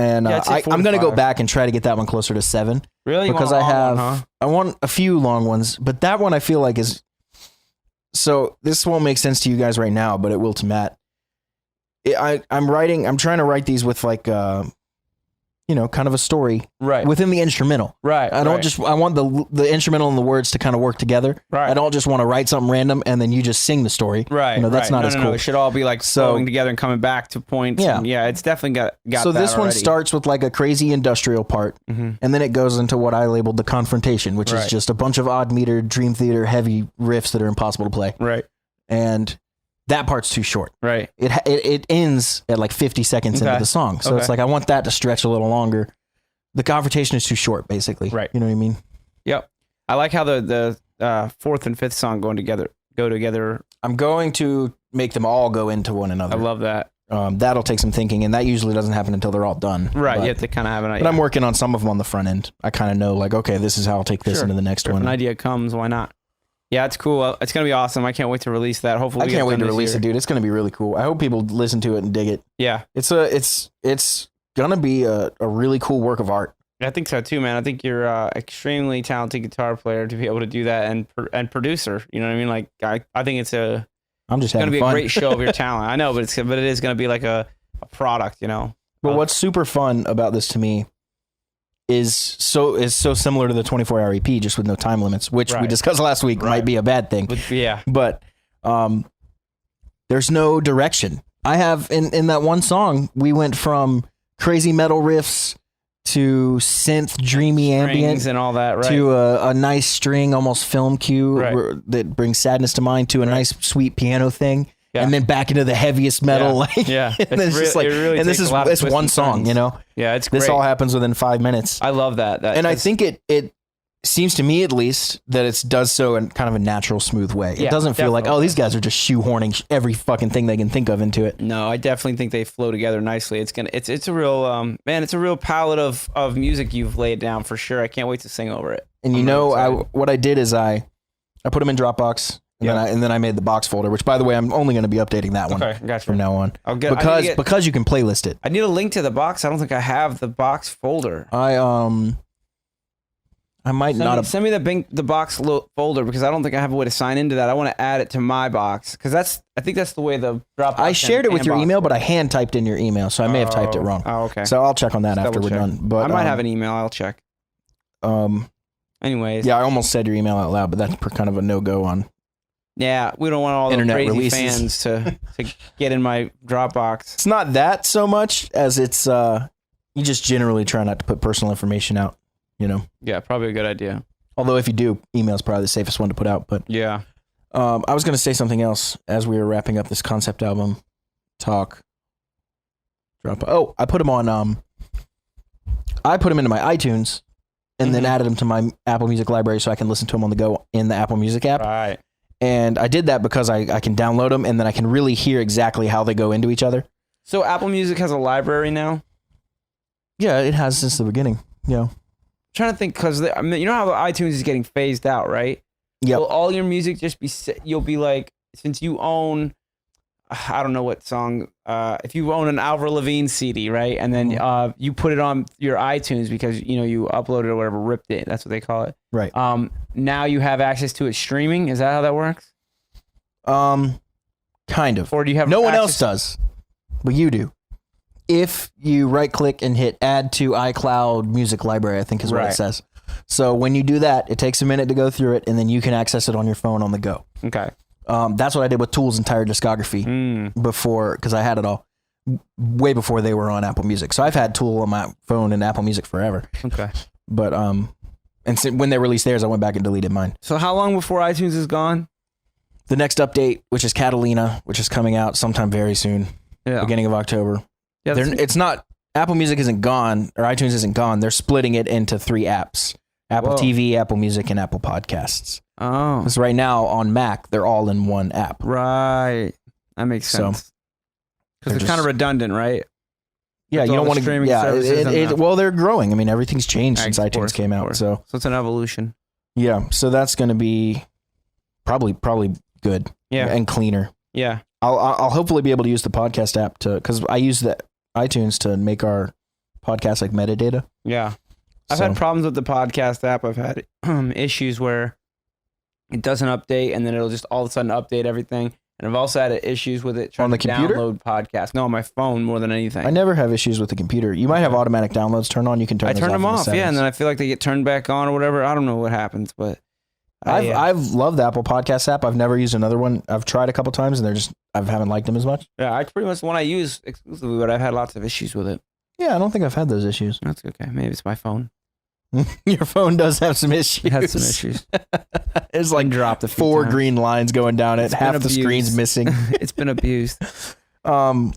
Speaker 2: And I'm going to go back and try to get that one closer to 7.
Speaker 3: Really?
Speaker 2: Because I want a few long ones, but that one I feel like is... So this won't make sense to you guys right now, but it will to Matt. I'm trying to write these with like, kind of a story within the instrumental.
Speaker 3: Right.
Speaker 2: I want the instrumental and the words to kind of work together.
Speaker 3: Right.
Speaker 2: I don't just want to write something random and then you just sing the story.
Speaker 3: Right.
Speaker 2: That's not as cool.
Speaker 3: No, it should all be like flowing together and coming back to points.
Speaker 2: Yeah.
Speaker 3: Yeah. It's definitely got
Speaker 2: So
Speaker 3: that
Speaker 2: this one
Speaker 3: already.
Speaker 2: starts with like a crazy industrial part, and then it goes into what I labeled the confrontation, which is just a bunch of odd meter Dream Theater heavy riffs that are impossible to play.
Speaker 3: Right.
Speaker 2: And that part's too short.
Speaker 3: Right.
Speaker 2: It ends at like 50 seconds into the song. So it's like I want that to stretch a little longer. The confrontation is too short, basically.
Speaker 3: Right.
Speaker 2: You know what I mean?
Speaker 3: Yep. I like how the 4th and 5th song go together.
Speaker 2: I'm going to make them all go into one another.
Speaker 3: I love that.
Speaker 2: That'll take some thinking, and that usually doesn't happen until they're all done.
Speaker 3: Right.
Speaker 2: But,
Speaker 3: you have to kind of have an idea.
Speaker 2: But I'm working on some of them on the front end. I kind of know, like, okay, this is how I'll take this into the next one.
Speaker 3: If an idea comes, why not? Yeah, it's cool. It's going to be awesome. I can't wait to release that. Hopefully,
Speaker 2: I can't wait to release it, dude. It's going to be really cool. I hope people listen to it and dig it.
Speaker 3: Yeah.
Speaker 2: It's going to be a really cool work of art.
Speaker 3: I think so too, man. I think you're extremely talented guitar player to be able to do that and producer. You know what I mean? Like I think it's
Speaker 2: I'm just
Speaker 3: going to be
Speaker 2: fun.
Speaker 3: a great show of your talent. I know, but it is going to be like a product,
Speaker 2: But what's super fun about this to me is so similar to the 24-hour EP, just with no time limits, which we discussed last week might be a bad thing.
Speaker 3: Yeah.
Speaker 2: But there's no direction. I have in that one song, we went from crazy metal riffs to synth, dreamy ambient,
Speaker 3: and all that, right?
Speaker 2: To a nice string, almost film cue that brings sadness to mind, to a nice sweet piano thing, and then back into the heaviest metal.
Speaker 3: Yeah,
Speaker 2: and it's just like, and this is it's one song, you know.
Speaker 3: Yeah, it's great.
Speaker 2: This all happens within 5 minutes.
Speaker 3: I love that.
Speaker 2: And I think it seems to me, at least, that it does so in kind of a natural, smooth way. It doesn't feel like, oh, these guys are just shoehorning every fucking thing they can think of into it.
Speaker 3: No, I definitely think they flow together nicely. It's a real it's a real palette of music you've laid down for sure. I can't wait to sing over it.
Speaker 2: And what I did is I put them in Dropbox, and then I made the box folder. Which, by the way, I'm only going to be updating that one from now on. Because you can playlist it.
Speaker 3: I need a link to the box. I don't think I have the box folder.
Speaker 2: I might
Speaker 3: send me the box folder, because I don't think I have a way to sign into that. I want to add it to my box, because I think that's the way the Dropbox.
Speaker 2: I shared it with your email, but I hand typed in your email, so I may have typed it wrong.
Speaker 3: Oh, okay.
Speaker 2: So I'll check on that after we're done. But
Speaker 3: I might have an email. I'll check. Anyways.
Speaker 2: Yeah, I almost said your email out loud, but that's kind of a no-go on.
Speaker 3: Yeah, we don't want all the crazy
Speaker 2: releases.
Speaker 3: fans to get in my Dropbox.
Speaker 2: It's not that so much as it's you just generally try not to put personal information out. You know?
Speaker 3: Yeah, probably a good idea.
Speaker 2: Although if you do, email's probably the safest one to put out. But
Speaker 3: yeah,
Speaker 2: I was going to say something else as we were wrapping up this concept album talk. I put them on. I put them into my iTunes, and then added them to my Apple Music library so I can listen to them on the go in the Apple Music app.
Speaker 3: Right.
Speaker 2: And I did that because I can download them, and then I can really hear exactly how they go into each other.
Speaker 3: So Apple Music has a library now?
Speaker 2: Yeah, it has since the beginning. Yeah.
Speaker 3: Trying to think, because you know how iTunes is getting phased out, right?
Speaker 2: Yeah.
Speaker 3: Will all your music just be? You'll be like, since you own, I don't know what song. If you own an Avril Lavigne CD, right, and then you put it on your iTunes because you uploaded it or whatever, ripped it. That's what they call it.
Speaker 2: Right.
Speaker 3: Now you have access to it streaming. Is that how that works?
Speaker 2: Kind of.
Speaker 3: Or do you have?
Speaker 2: No one else does, but you do. If you right click and hit add to iCloud music library, I think is what it says. So when you do that, it takes a minute to go through it, and then you can access it on your phone on the go.
Speaker 3: Okay.
Speaker 2: That's what I did with Tool's entire discography before, because I had it all way before they were on Apple Music. So I've had Tool on my phone and Apple Music forever.
Speaker 3: Okay.
Speaker 2: But and so when they released theirs, I went back and deleted mine.
Speaker 3: So how long before iTunes is gone?
Speaker 2: The next update, which is Catalina, which is coming out sometime very soon, beginning of October. Yeah, it's not, Apple Music isn't gone, or iTunes isn't gone. They're splitting it into 3 apps: Apple TV, Apple Music, and Apple Podcasts.
Speaker 3: Oh.
Speaker 2: Because right now on Mac, they're all in one app.
Speaker 3: Right. That makes sense. Because it's kind of redundant, right?
Speaker 2: Yeah, you don't want to
Speaker 3: streaming services.
Speaker 2: Well, they're growing. I mean, everything's changed since iTunes came out. So
Speaker 3: it's an evolution.
Speaker 2: Yeah, so that's going to be probably good.
Speaker 3: Yeah.
Speaker 2: And cleaner.
Speaker 3: Yeah.
Speaker 2: I'll hopefully be able to use the podcast app because I use the iTunes to make our podcast like metadata.
Speaker 3: Yeah. I've had problems with the podcast app. I've had issues where it doesn't update, and then it'll just all of a sudden update everything. And I've also had issues with it trying to download podcasts. No, on my phone more than anything.
Speaker 2: I never have issues with the computer. You might have automatic downloads turned on. You can turn those off. I turn them off,
Speaker 3: and then I feel like they get turned back on or whatever. I don't know what happens, but
Speaker 2: I've loved the Apple Podcast app. I've never used another one. I've tried a couple times, and I haven't liked them as much.
Speaker 3: Yeah, I pretty much the one I use exclusively, but I've had lots of issues with it.
Speaker 2: Yeah, I don't think I've had those issues.
Speaker 3: That's okay. Maybe it's my phone.
Speaker 2: Your phone does have some issues.
Speaker 3: It has some issues.
Speaker 2: It's like dropped 4 green lines going down it. Half the screen's missing.
Speaker 3: It's been abused.
Speaker 2: Damn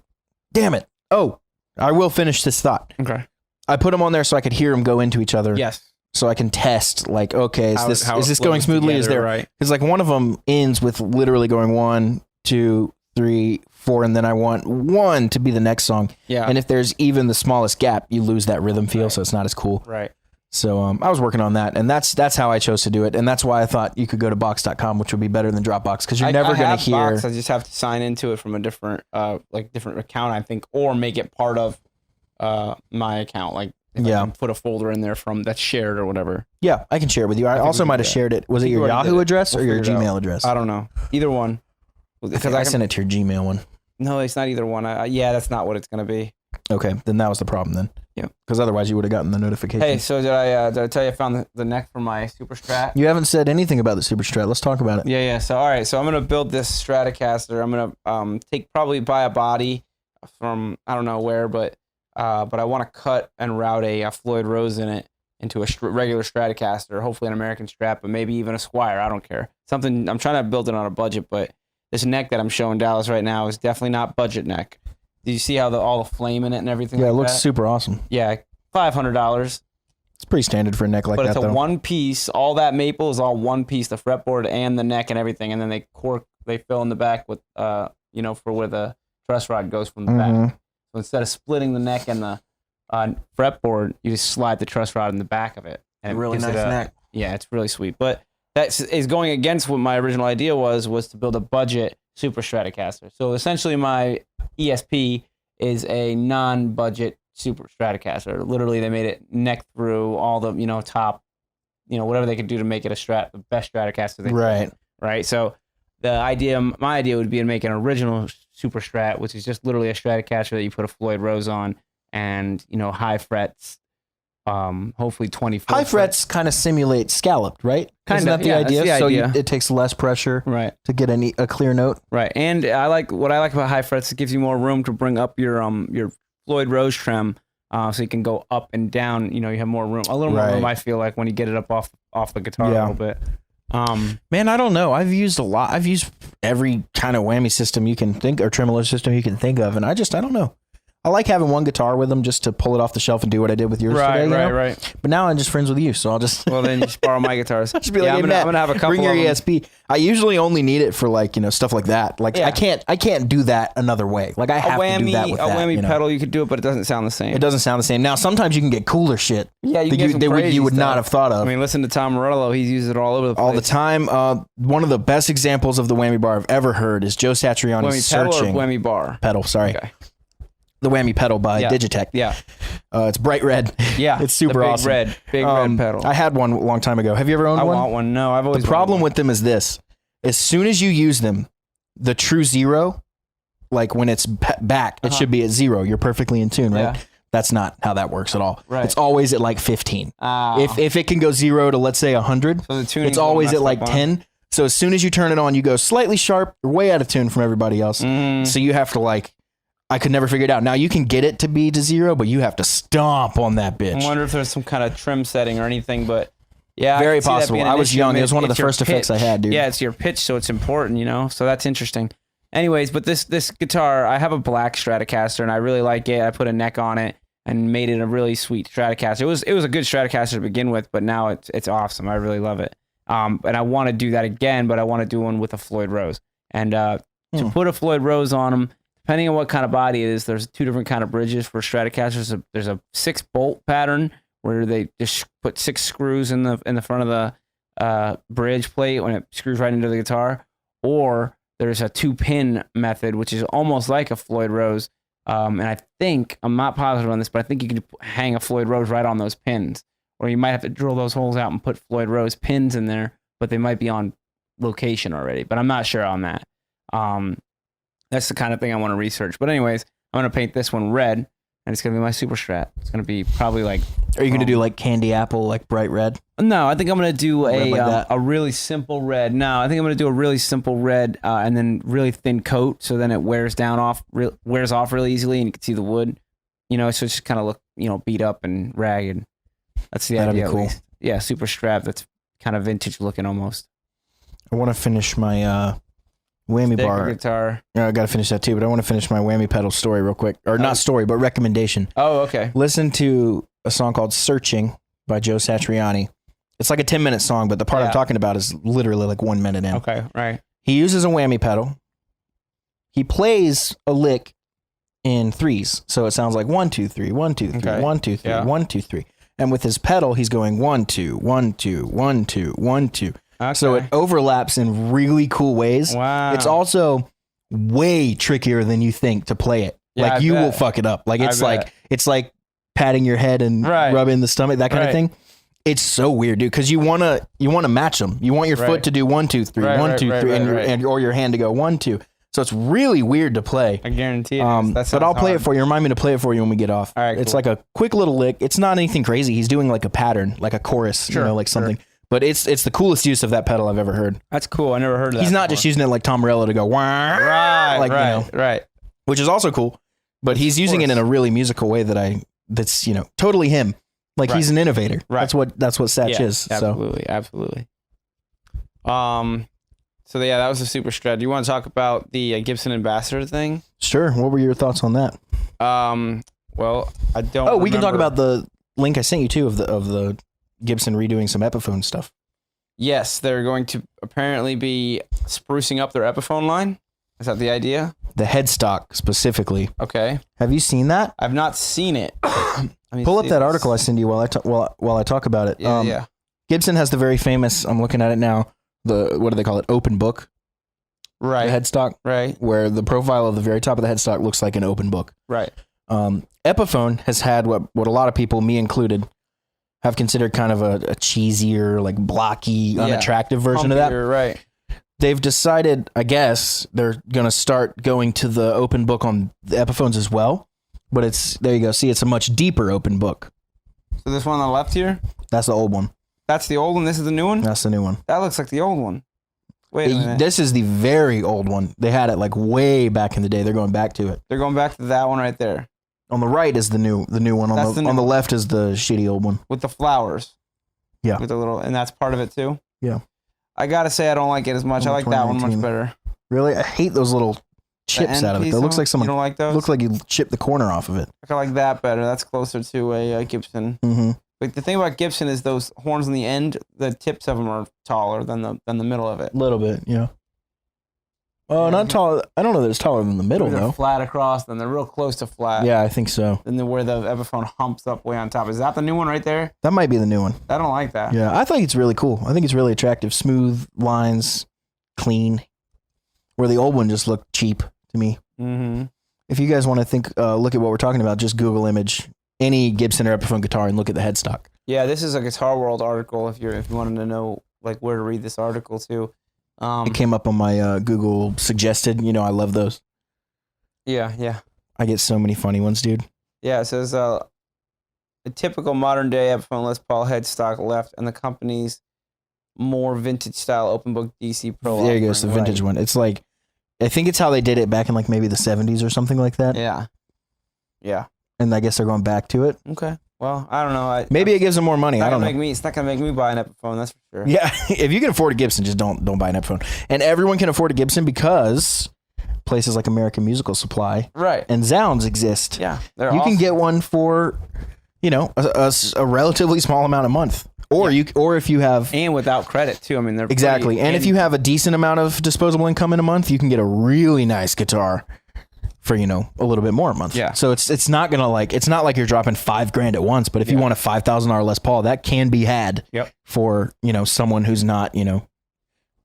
Speaker 2: it. Oh, I will finish this thought.
Speaker 3: Okay.
Speaker 2: I put them on there so I could hear them go into each other.
Speaker 3: Yes.
Speaker 2: So I can test, like, okay, is this going smoothly? Is there right? Because like one of them ends with literally going 1, 2, 3, 4, and then I want 1 to be the next song.
Speaker 3: Yeah.
Speaker 2: And if there's even the smallest gap, you lose that rhythm feel, so it's not as cool.
Speaker 3: Right.
Speaker 2: So I was working on that, and that's how I chose to do it, and that's why I thought you could go to Box.com, which would be better than Dropbox, because you're never going to hear.
Speaker 3: Box, I just have to sign into it from a different account, I think, or make it part of my account, like. If I can put a folder in there that's shared or whatever.
Speaker 2: Yeah, I can share it with you. I also might have shared it. Was it your Yahoo address or your Gmail address?
Speaker 3: I don't know. Either one.
Speaker 2: Because I sent it to your Gmail one.
Speaker 3: No, it's not either one. Yeah, that's not what it's going to be.
Speaker 2: Okay, then that was the problem then.
Speaker 3: Yeah.
Speaker 2: Because otherwise you would have gotten the notification.
Speaker 3: Hey, so did I tell you I found the neck for my Super Strat?
Speaker 2: You haven't said anything about the Super Strat. Let's talk about it.
Speaker 3: Yeah. So all right, so I'm gonna build this Stratocaster. I'm gonna probably buy a body from I don't know where, but I want to cut and route a Floyd Rose in it into a regular Stratocaster, hopefully an American Strat, but maybe even a Squire. I don't care. Something I'm trying to build it on a budget, but this neck that I'm showing Dallas right now is definitely not budget neck. Do you see how all the flame in it and everything?
Speaker 2: Yeah,
Speaker 3: like
Speaker 2: it looks
Speaker 3: that?
Speaker 2: super awesome.
Speaker 3: Yeah, $500.
Speaker 2: It's pretty standard for a neck like that, though.
Speaker 3: But it's a one piece. All that maple is all one piece, the fretboard and the neck and everything, and then they fill in the back with for where the truss rod goes from the back. So instead of splitting the neck and the fretboard, you just slide the truss rod in the back of it. And
Speaker 2: really nice neck.
Speaker 3: Yeah, it's really sweet. But that is going against what my original idea was to build a budget Super Stratocaster. So essentially my ESP is a non-budget Super Stratocaster. Literally, they made it neck through all the, top, whatever they could do to make it the best Stratocaster they could. Right. So my idea would be to make an original Super Strat, which is just literally a Stratocaster that you put a Floyd Rose on and, high frets, hopefully 24.
Speaker 2: High frets kind of simulate scalloped, right? Isn't that the idea?
Speaker 3: That's the idea.
Speaker 2: It takes less pressure to get a clear note.
Speaker 3: Right. And what I like about high frets, it gives you more room to bring up your Floyd Rose trem, so you can go up and down. You have more room, a little more room. I feel like when you get it up off the guitar a little bit.
Speaker 2: Man, I don't know. I've used a lot. I've used every kind of whammy system you can think or tremolo system you can think of, and I don't know. I like having one guitar with them just to pull it off the shelf and do what I did with yours today.
Speaker 3: Right.
Speaker 2: But now I'm just friends with you, so I'll just...
Speaker 3: Well, then you just borrow my guitars.
Speaker 2: Just be like, hey, Matt, I'm gonna have a couple. Bring your ESP. I usually only need it for stuff like that. I can't do that another way. Like I have to do that with
Speaker 3: a whammy pedal. You could do it, but it doesn't sound the same.
Speaker 2: It doesn't sound the same. Now sometimes you can get cooler shit.
Speaker 3: Yeah, you
Speaker 2: would not have thought of.
Speaker 3: I mean, listen to Tom Morello. He's used it all over the place.
Speaker 2: All the time. One of the best examples of the whammy bar I've ever heard is Joe Satriani's Searching.
Speaker 3: Whammy bar?
Speaker 2: Pedal, sorry. Okay. The whammy pedal by Digitech.
Speaker 3: Yeah.
Speaker 2: It's bright red.
Speaker 3: Yeah.
Speaker 2: It's super awesome.
Speaker 3: Big red pedal.
Speaker 2: I had one a long time ago. Have you ever owned one?
Speaker 3: I want one. No, I've always.
Speaker 2: The problem with them is this: as soon as you use them, the true zero, like when it's back, it should be at 0. You're perfectly in tune, right? Yeah. That's not how that works at all. Right. It's always at 15. If it can go 0 to let's say 100, so it's always at 10. So as soon as you turn it on, you go slightly sharp. You're way out of tune from everybody else. So you have to I could never figure it out. Now you can get it to be to 0, but you have to stomp on that bitch.
Speaker 3: I wonder if there's some kind of trim setting or anything, but yeah,
Speaker 2: very possible. I was young. It was one of the first effects I had, dude.
Speaker 3: Yeah, it's your pitch, so it's important, So that's interesting. Anyways, but this guitar, I have a black Stratocaster, and I really like it. I put a neck on it and made it a really sweet Stratocaster. It was a good Stratocaster to begin with, but now it's awesome. I really love it. And I want to do that again, but I want to do one with a Floyd Rose. And to put a Floyd Rose on them, depending on what kind of body it is, there's 2 different kind of bridges for Stratocasters. There's a 6-bolt pattern where they just put 6 screws in the front of the bridge plate when it screws right into the guitar, or there's a 2-pin method, which is almost like a Floyd Rose. And I think, I'm not positive on this, but I think you can hang a Floyd Rose right on those pins, or you might have to drill those holes out and put Floyd Rose pins in there, but they might be on location already. But I'm not sure on that. That's the kind of thing I want to research. But anyways, I'm going to paint this one red, and it's going to be my Super Strat. It's going to be probably Are you going to do candy apple, bright red? No, I think I'm going to do a really simple red. No, I think I'm going to do a really simple red and then really thin coat, so then it wears off really easily, and you can see the wood. So it's just kind of look, beat up and ragged. That's the idea. That'd be cool. Yeah, Super Strat. That's kind of vintage looking almost.
Speaker 2: I want to finish my... whammy bar
Speaker 3: guitar.
Speaker 2: Yeah, I got to finish that too, but I want to finish my whammy pedal story real quick. Or not story, but recommendation.
Speaker 3: Oh, okay.
Speaker 2: Listen to a song called Searching by Joe Satriani. It's like a 10-minute song, but the part I'm talking about is literally 1 minute in.
Speaker 3: Okay, right.
Speaker 2: He uses a whammy pedal. He plays a lick in 3s. So it sounds like 1, 2, 3, 1, 2, 3, 1, 2, 3, 1, 2, 3. And with his pedal, he's going 1, 2, 1, 2, 1, 2, 1, 2. Okay. So it overlaps in really cool ways. Wow. It's also way trickier than you think to play it. Yeah, you will fuck it up. It's like patting your head and rubbing the stomach, that kind of thing. It's so weird, dude, because you wanna match them. You want your foot to do 1, 2, 3, 1, 2, 3, or your hand to go 1, 2. So it's really weird to play.
Speaker 3: I guarantee it.
Speaker 2: But I'll play it for you. Remind me to play it for you when we get off.
Speaker 3: All right,
Speaker 2: it's like a quick little lick. It's not anything crazy. He's doing like a pattern, like a chorus, like something. But it's the coolest use of that pedal I've ever heard.
Speaker 3: That's cool. I never heard of that.
Speaker 2: He's not just using it like Tom Morello to go,
Speaker 3: right.
Speaker 2: Which is also cool. But he's using it in a really musical way that's totally him. Like he's an innovator. Right. That's what Satch is.
Speaker 3: Absolutely. So that was a super shred. Do you want to talk about the Gibson Ambassador thing?
Speaker 2: Sure. What were your thoughts on that?
Speaker 3: Well, I don't.
Speaker 2: Oh, we can talk about the link I sent you too of the Gibson redoing some Epiphone stuff.
Speaker 3: Yes, they're going to apparently be sprucing up their Epiphone line. Is that the idea?
Speaker 2: The headstock specifically.
Speaker 3: Okay.
Speaker 2: Have you seen that?
Speaker 3: I've not seen it.
Speaker 2: Pull up that article I send you while I talk about it.
Speaker 3: Yeah.
Speaker 2: Gibson has the very famous. I'm looking at it now. What do they call it? Open book.
Speaker 3: Right.
Speaker 2: The headstock.
Speaker 3: Right.
Speaker 2: Where the profile of the very top of the headstock looks like an open book.
Speaker 3: Right.
Speaker 2: Epiphone has had what a lot of people, me included, have considered kind of a cheesier, like blocky, unattractive version of that.
Speaker 3: Right.
Speaker 2: They've decided, I guess, they're going to start going to the open book on the Epiphones as well. But there you go. See, it's a much deeper open book.
Speaker 3: So this one on the left here?
Speaker 2: That's the old one.
Speaker 3: That's the old one? This is the new one?
Speaker 2: That's the new one.
Speaker 3: That looks like the old one. Wait a minute.
Speaker 2: This is the very old one. They had it like way back in the day. They're going back to it.
Speaker 3: They're going back to that one right there.
Speaker 2: On the right is the new one. On the left is the shitty old one.
Speaker 3: With the flowers.
Speaker 2: Yeah.
Speaker 3: With the little, and that's part of it too?
Speaker 2: Yeah.
Speaker 3: I gotta say I don't like it as much. I like that one much better.
Speaker 2: Really? I hate those little chips out of it. It looks like someone.
Speaker 3: You don't like those?
Speaker 2: Looks like you chipped the corner off of it.
Speaker 3: I like that better. That's closer to a Gibson.
Speaker 2: Mm-hmm.
Speaker 3: But the thing about Gibson is those horns on the end, the tips of them are taller than the middle of it.
Speaker 2: A little bit, yeah. Oh, not tall. I don't know that it's taller than the middle, though.
Speaker 3: Flat across, then they're real close to flat.
Speaker 2: Yeah, I think so.
Speaker 3: Then where the Epiphone humps up way on top. Is that the new one right there?
Speaker 2: That might be the new one.
Speaker 3: I don't like that.
Speaker 2: Yeah, I think it's really cool. I think it's really attractive. Smooth lines, clean. Where the old one just looked cheap to me.
Speaker 3: Mm-hmm.
Speaker 2: If you guys want to look at what we're talking about, just Google image any Gibson or Epiphone guitar and look at the headstock.
Speaker 3: Yeah, this is a Guitar World article. If you wanted to know like where to read this article too.
Speaker 2: It came up on my Google suggested. I love those.
Speaker 3: Yeah.
Speaker 2: I get so many funny ones, dude.
Speaker 3: Yeah, it says a typical modern day Epiphone Les Paul headstock left, and the company's more vintage style open book DC Pro.
Speaker 2: There you go, it's the vintage one. It's like, I think it's how they did it back in like maybe the 70s or something like that.
Speaker 3: Yeah.
Speaker 2: And I guess they're going back to it.
Speaker 3: Okay. Well, I don't know.
Speaker 2: Maybe it gives them more money. I don't know.
Speaker 3: It's not gonna make me buy an Epiphone. That's for sure.
Speaker 2: Yeah, if you can afford a Gibson, just don't buy an Epiphone. And everyone can afford a Gibson because places like American Musical Supply,
Speaker 3: right,
Speaker 2: and Zounds exist.
Speaker 3: Yeah,
Speaker 2: you can get one for, a relatively small amount a month, or if you have,
Speaker 3: and without credit too. I mean, they're
Speaker 2: exactly. And if you have a decent amount of disposable income in a month, you can get a really nice guitar for a little bit more a month.
Speaker 3: Yeah.
Speaker 2: So it's not gonna it's not like you're dropping $5,000 at once, but if you want a $5,000 Les Paul, that can be had.
Speaker 3: Yep.
Speaker 2: For someone who's not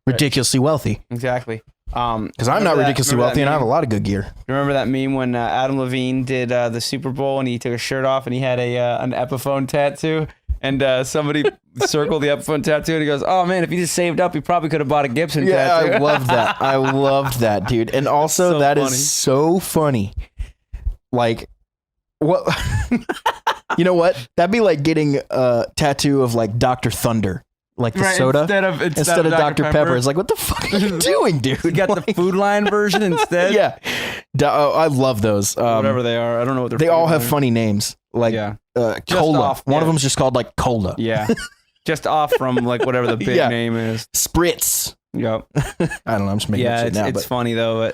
Speaker 2: ridiculously wealthy.
Speaker 3: Exactly.
Speaker 2: Because I'm not ridiculously wealthy and I have a lot of good gear.
Speaker 3: Remember that meme when Adam Levine did the Super Bowl and he took his shirt off and he had an Epiphone tattoo, and somebody circled the Epiphone tattoo and he goes, "Oh man, if he just saved up, he probably could have bought a Gibson tattoo."
Speaker 2: I love that. I loved that, dude. And also so that funny. Is so funny. Like, what? You know what? That'd be like getting a tattoo of like Dr. Thunder. Like the soda instead of Dr. Pepper. It's like, what the fuck are you doing, dude?
Speaker 3: You got the Food Line version instead?
Speaker 2: Yeah. I love those.
Speaker 3: Whatever they are. I don't know what
Speaker 2: they all have funny names. Like Cola. One of them's just called like Cola.
Speaker 3: Yeah. Just off from like whatever the big name is.
Speaker 2: Spritz.
Speaker 3: Yep.
Speaker 2: I don't know. I'm just making shit now.
Speaker 3: It's funny though.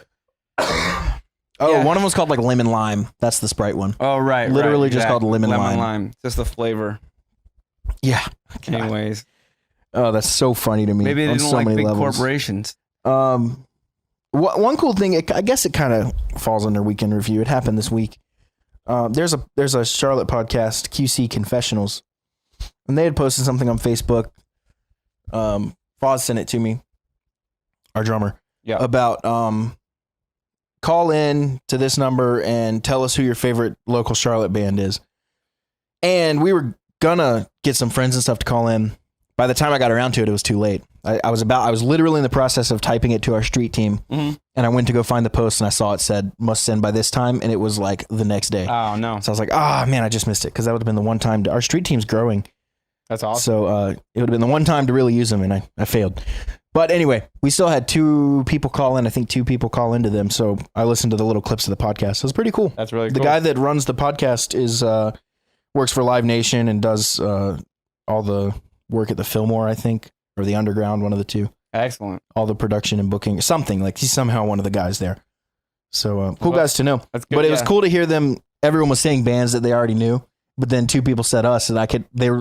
Speaker 3: But
Speaker 2: one of them's called like Lemon Lime. That's the Sprite one.
Speaker 3: Oh, right.
Speaker 2: Literally just called Lemon Lime.
Speaker 3: Just the flavor.
Speaker 2: Yeah.
Speaker 3: God. Anyways.
Speaker 2: Oh, that's so funny to me.
Speaker 3: Maybe they didn't like big corporations.
Speaker 2: One cool thing, I guess it kind of falls under weekend review. It happened this week. There's a Charlotte podcast, QC Confessionals, and they had posted something on Facebook. Foz sent it to me, our drummer.
Speaker 3: Yeah.
Speaker 2: About call in to this number and tell us who your favorite local Charlotte band is. And we were gonna get some friends and stuff to call in. By the time I got around to it, it was too late. I was literally in the process of typing it to our street team, And I went to go find the post and I saw it said must send by this time. And it was like the next day.
Speaker 3: Oh, no.
Speaker 2: So I was like, man, I just missed it. Because that would have been the one time. Our street team's growing.
Speaker 3: That's awesome.
Speaker 2: So it would have been the one time to really use them. And I failed. But anyway, we still had 2 people call in. I think 2 people call into them. So I listened to the little clips of the podcast. It was pretty cool.
Speaker 3: That's really cool.
Speaker 2: The guy that runs the podcast is works for Live Nation and does all the work at the Fillmore, I think, or the Underground, one of the 2.
Speaker 3: Excellent.
Speaker 2: All the production and booking, something like he's somehow one of the guys there. So cool guys to know.
Speaker 3: That's good,
Speaker 2: but it was cool to hear them. Everyone was saying bands that they already knew, but then 2 people said us, and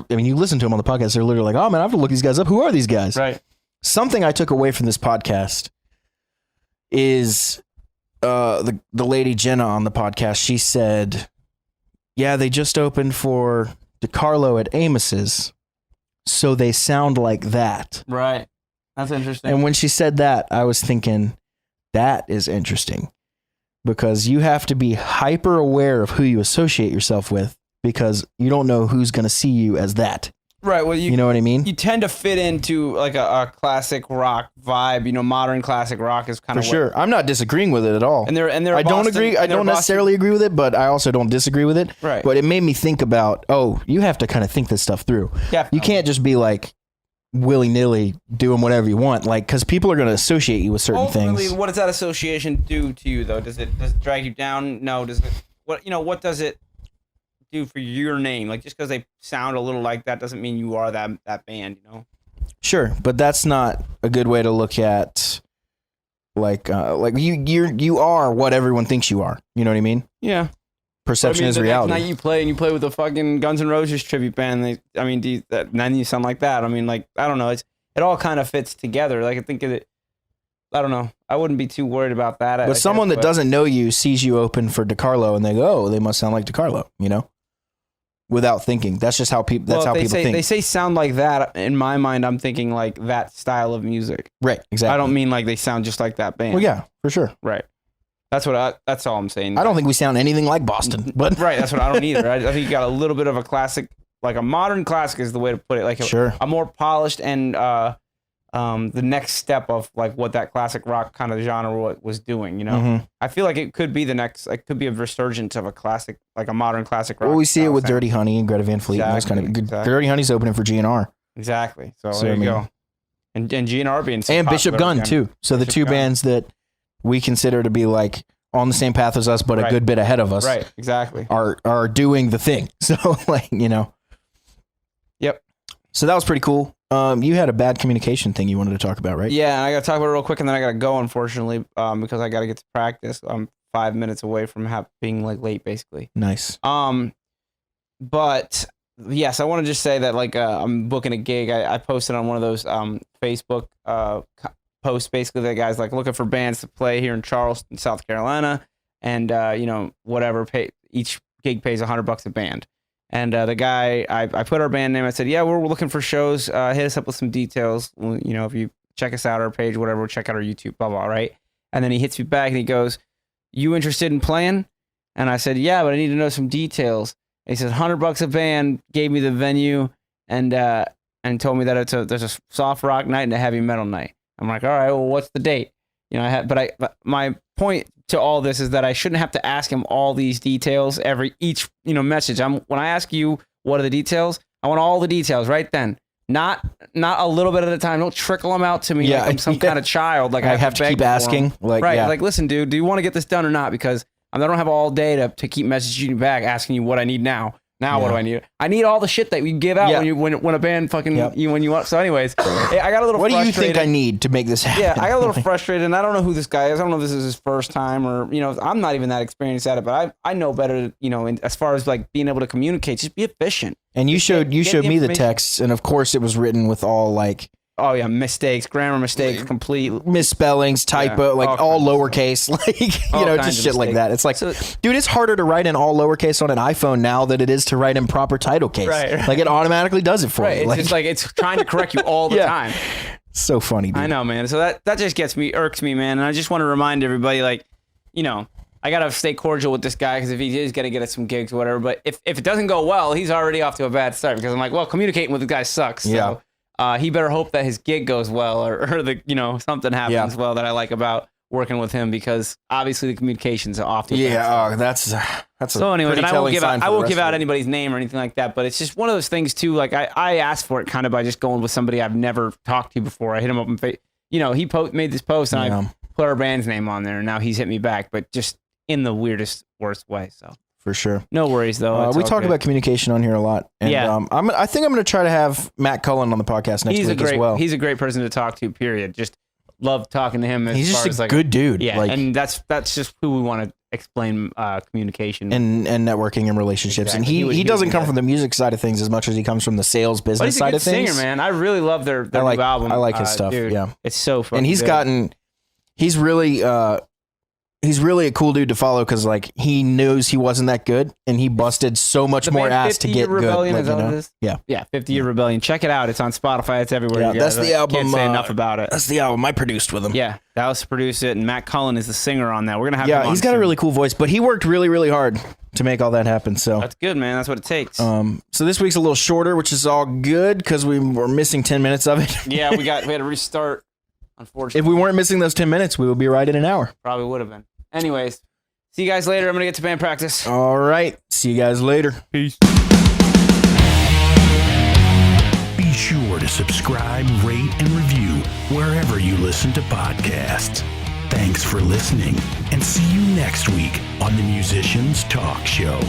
Speaker 2: you listen to them on the podcast. They're literally like, oh man, I have to look these guys up. Who are these guys?
Speaker 3: Right.
Speaker 2: Something I took away from this podcast is the lady Jenna on the podcast. She said, yeah, they just opened for DeCarlo at Amos's, so they sound like that.
Speaker 3: Right. That's interesting.
Speaker 2: And when she said that, I was thinking, that is interesting. Because you have to be hyper aware of who you associate yourself with, because you don't know who's going to see you as that.
Speaker 3: Right. Well,
Speaker 2: you know what I mean?
Speaker 3: You tend to fit into like a classic rock vibe. You know, modern classic rock is kind of
Speaker 2: for sure. I'm not disagreeing with it at all.
Speaker 3: And they're
Speaker 2: I don't agree. I don't necessarily agree with it, but I also don't disagree with it.
Speaker 3: Right.
Speaker 2: But it made me think about, you have to kind of think this stuff through.
Speaker 3: Yeah.
Speaker 2: You can't just be like willy-nilly doing whatever you want, like, because people are going to associate you with certain things.
Speaker 3: What does that association do to you, though? Does it drag you down? No. Does it? What does it do for your name? Like, just because they sound a little like that doesn't mean you are that band, you know?
Speaker 2: Sure, but that's not a good way to look at like you are what everyone thinks you are. You know what I mean?
Speaker 3: Yeah.
Speaker 2: Perception is reality.
Speaker 3: Next night you play with a fucking Guns N' Roses tribute band. Then you sound like that. I mean, like, I don't know. It all kind of fits together. Like, I think it. I don't know. I wouldn't be too worried about that.
Speaker 2: But someone that doesn't know you sees you open for DeCarlo and they go, they must sound like DeCarlo, you know? Without thinking. That's just how people. That's how people think.
Speaker 3: They say sound like that. In my mind, I'm thinking like that style of music.
Speaker 2: Right. Exactly.
Speaker 3: I don't mean like they sound just like that band.
Speaker 2: Well, yeah, for sure.
Speaker 3: Right. That's all I'm saying.
Speaker 2: I don't think we sound anything like Boston, but
Speaker 3: right. That's what I don't either. I think you got a little bit of a classic, like a modern classic is the way to put it. Like a more polished and the next step of like what that classic rock kind of genre was doing. You know,
Speaker 2: mm-hmm.
Speaker 3: I feel like it could be it could be a resurgence of a classic, like a modern classic rock.
Speaker 2: Well, we see it with Dirty Honey and Greta Van Fleet.
Speaker 3: Exactly,
Speaker 2: and those kind of Dirty Honey's opening for GNR.
Speaker 3: Exactly. So there you go. And GNR being
Speaker 2: and Bishop Gunn too. So the 2 bands that we consider to be like on the same path as us, but a good bit ahead of us.
Speaker 3: Right. Exactly.
Speaker 2: Are doing the thing. So like, you know.
Speaker 3: Yep.
Speaker 2: So that was pretty cool. You had a bad communication thing you wanted to talk about, right?
Speaker 3: Yeah, I got to talk about it real quick, and then I got to go, unfortunately, because I got to get to practice. I'm 5 minutes away from being like late, basically.
Speaker 2: Nice.
Speaker 3: But yes, I want to just say that like I'm booking a gig. I posted on one of those Facebook posts, basically, that guy's like looking for bands to play here in Charleston, South Carolina, and whatever. Each gig pays $100 a band. And the guy, I put our band name. I said, yeah, we're looking for shows. Hit us up with some details. You know, if you check us out, our page, whatever, check out our YouTube, blah, blah, right? And then he hits me back and he goes, you interested in playing? And I said, yeah, but I need to know some details. And he says, $100 a band, gave me the venue, and told me that there's a soft rock night and a heavy metal night. I'm like, all right, well, what's the date? You know, but my point to all this is that I shouldn't have to ask him all these details each message. When I ask you what are the details, I want all the details right then. Not a little bit at a time. Don't trickle them out to me like I'm some kind of child. Like I have to
Speaker 2: keep asking.
Speaker 3: Like, right. Yeah. Like, listen, dude, do you want to get this done or not? Because I don't have all day to keep messaging you back asking you what I need now. What do I need? I need all the shit that we give out when a band fucking when you want. So, anyways, I got a little.
Speaker 2: What
Speaker 3: frustrated.
Speaker 2: do you think I need to make this happen?
Speaker 3: Yeah, I got a little frustrated, and I don't know who this guy is. I don't know if this is his first time or I'm not even that experienced at it. But I know better. As far as like being able to communicate, just be efficient.
Speaker 2: And you showed me the texts, and of course it was written with all like.
Speaker 3: Oh yeah, mistakes, grammar mistakes, complete
Speaker 2: misspellings, typo, like all lowercase, like just shit like that. It's like, dude, it's harder to write in all lowercase on an iPhone now than it is to write in proper title case. Right. Like it automatically does it for you.
Speaker 3: It's just like it's trying to correct you all the time.
Speaker 2: So funny, dude.
Speaker 3: I know, man. So that just irks me, man. And I just want to remind everybody, like, I gotta stay cordial with this guy because if he is gonna get us some gigs or whatever, but if it doesn't go well, he's already off to a bad start because I'm like, well, communicating with the guy sucks. So. He better hope that his gig goes well or something happens well that I like about working with him because obviously the communications are off.
Speaker 2: That's
Speaker 3: so. Anyways, and I won't give out anybody's name or anything like that, but it's just one of those things too. Like I asked for it kind of by just going with somebody I've never talked to before. I hit him up and he made this post and I put our band's name on there, and now he's hit me back, but just in the worst way. So
Speaker 2: for sure,
Speaker 3: no worries though.
Speaker 2: We talk about communication on here a lot, and I think I'm going to try to have Matt Cullen on the podcast next week as well.
Speaker 3: He's a great person to talk to. Period. Just love talking to him.
Speaker 2: He's just a good dude.
Speaker 3: Yeah, and that's just who we want to explain communication
Speaker 2: and networking and relationships. Exactly. And he doesn't come from the music side of things as much as he comes from the sales business side of things.
Speaker 3: He's a good singer, man. I really love their new album.
Speaker 2: I like his stuff. Dude, yeah,
Speaker 3: it's so fun.
Speaker 2: And he's really a cool dude to follow because like he knows he wasn't that good and he busted so much more ass to get
Speaker 3: Rebellion,
Speaker 2: good.
Speaker 3: Like, is yeah, 50 Year Rebellion. Check it out. It's on Spotify. It's everywhere.
Speaker 2: Yeah, that's the album.
Speaker 3: Can't say enough about it.
Speaker 2: That's the album I produced with him.
Speaker 3: Yeah, Dallas produced it, and Matt Cullen is the singer on that. We're gonna have.
Speaker 2: Yeah, he's got a really cool voice, but he worked really, really hard to make all that happen. So
Speaker 3: that's good, man. That's what it takes.
Speaker 2: So this week's a little shorter, which is all good because we were missing 10 minutes of it.
Speaker 3: Yeah, we had to restart. Unfortunately,
Speaker 2: if we weren't missing those 10 minutes, we would be right in an hour.
Speaker 3: Probably would have been. Anyways, see you guys later. I'm going to get to band practice.
Speaker 2: All right. See you guys later.
Speaker 3: Peace.
Speaker 1: Be sure to subscribe, rate, and review wherever you listen to podcasts. Thanks for listening, and see you next week on the Musicians Talk Show.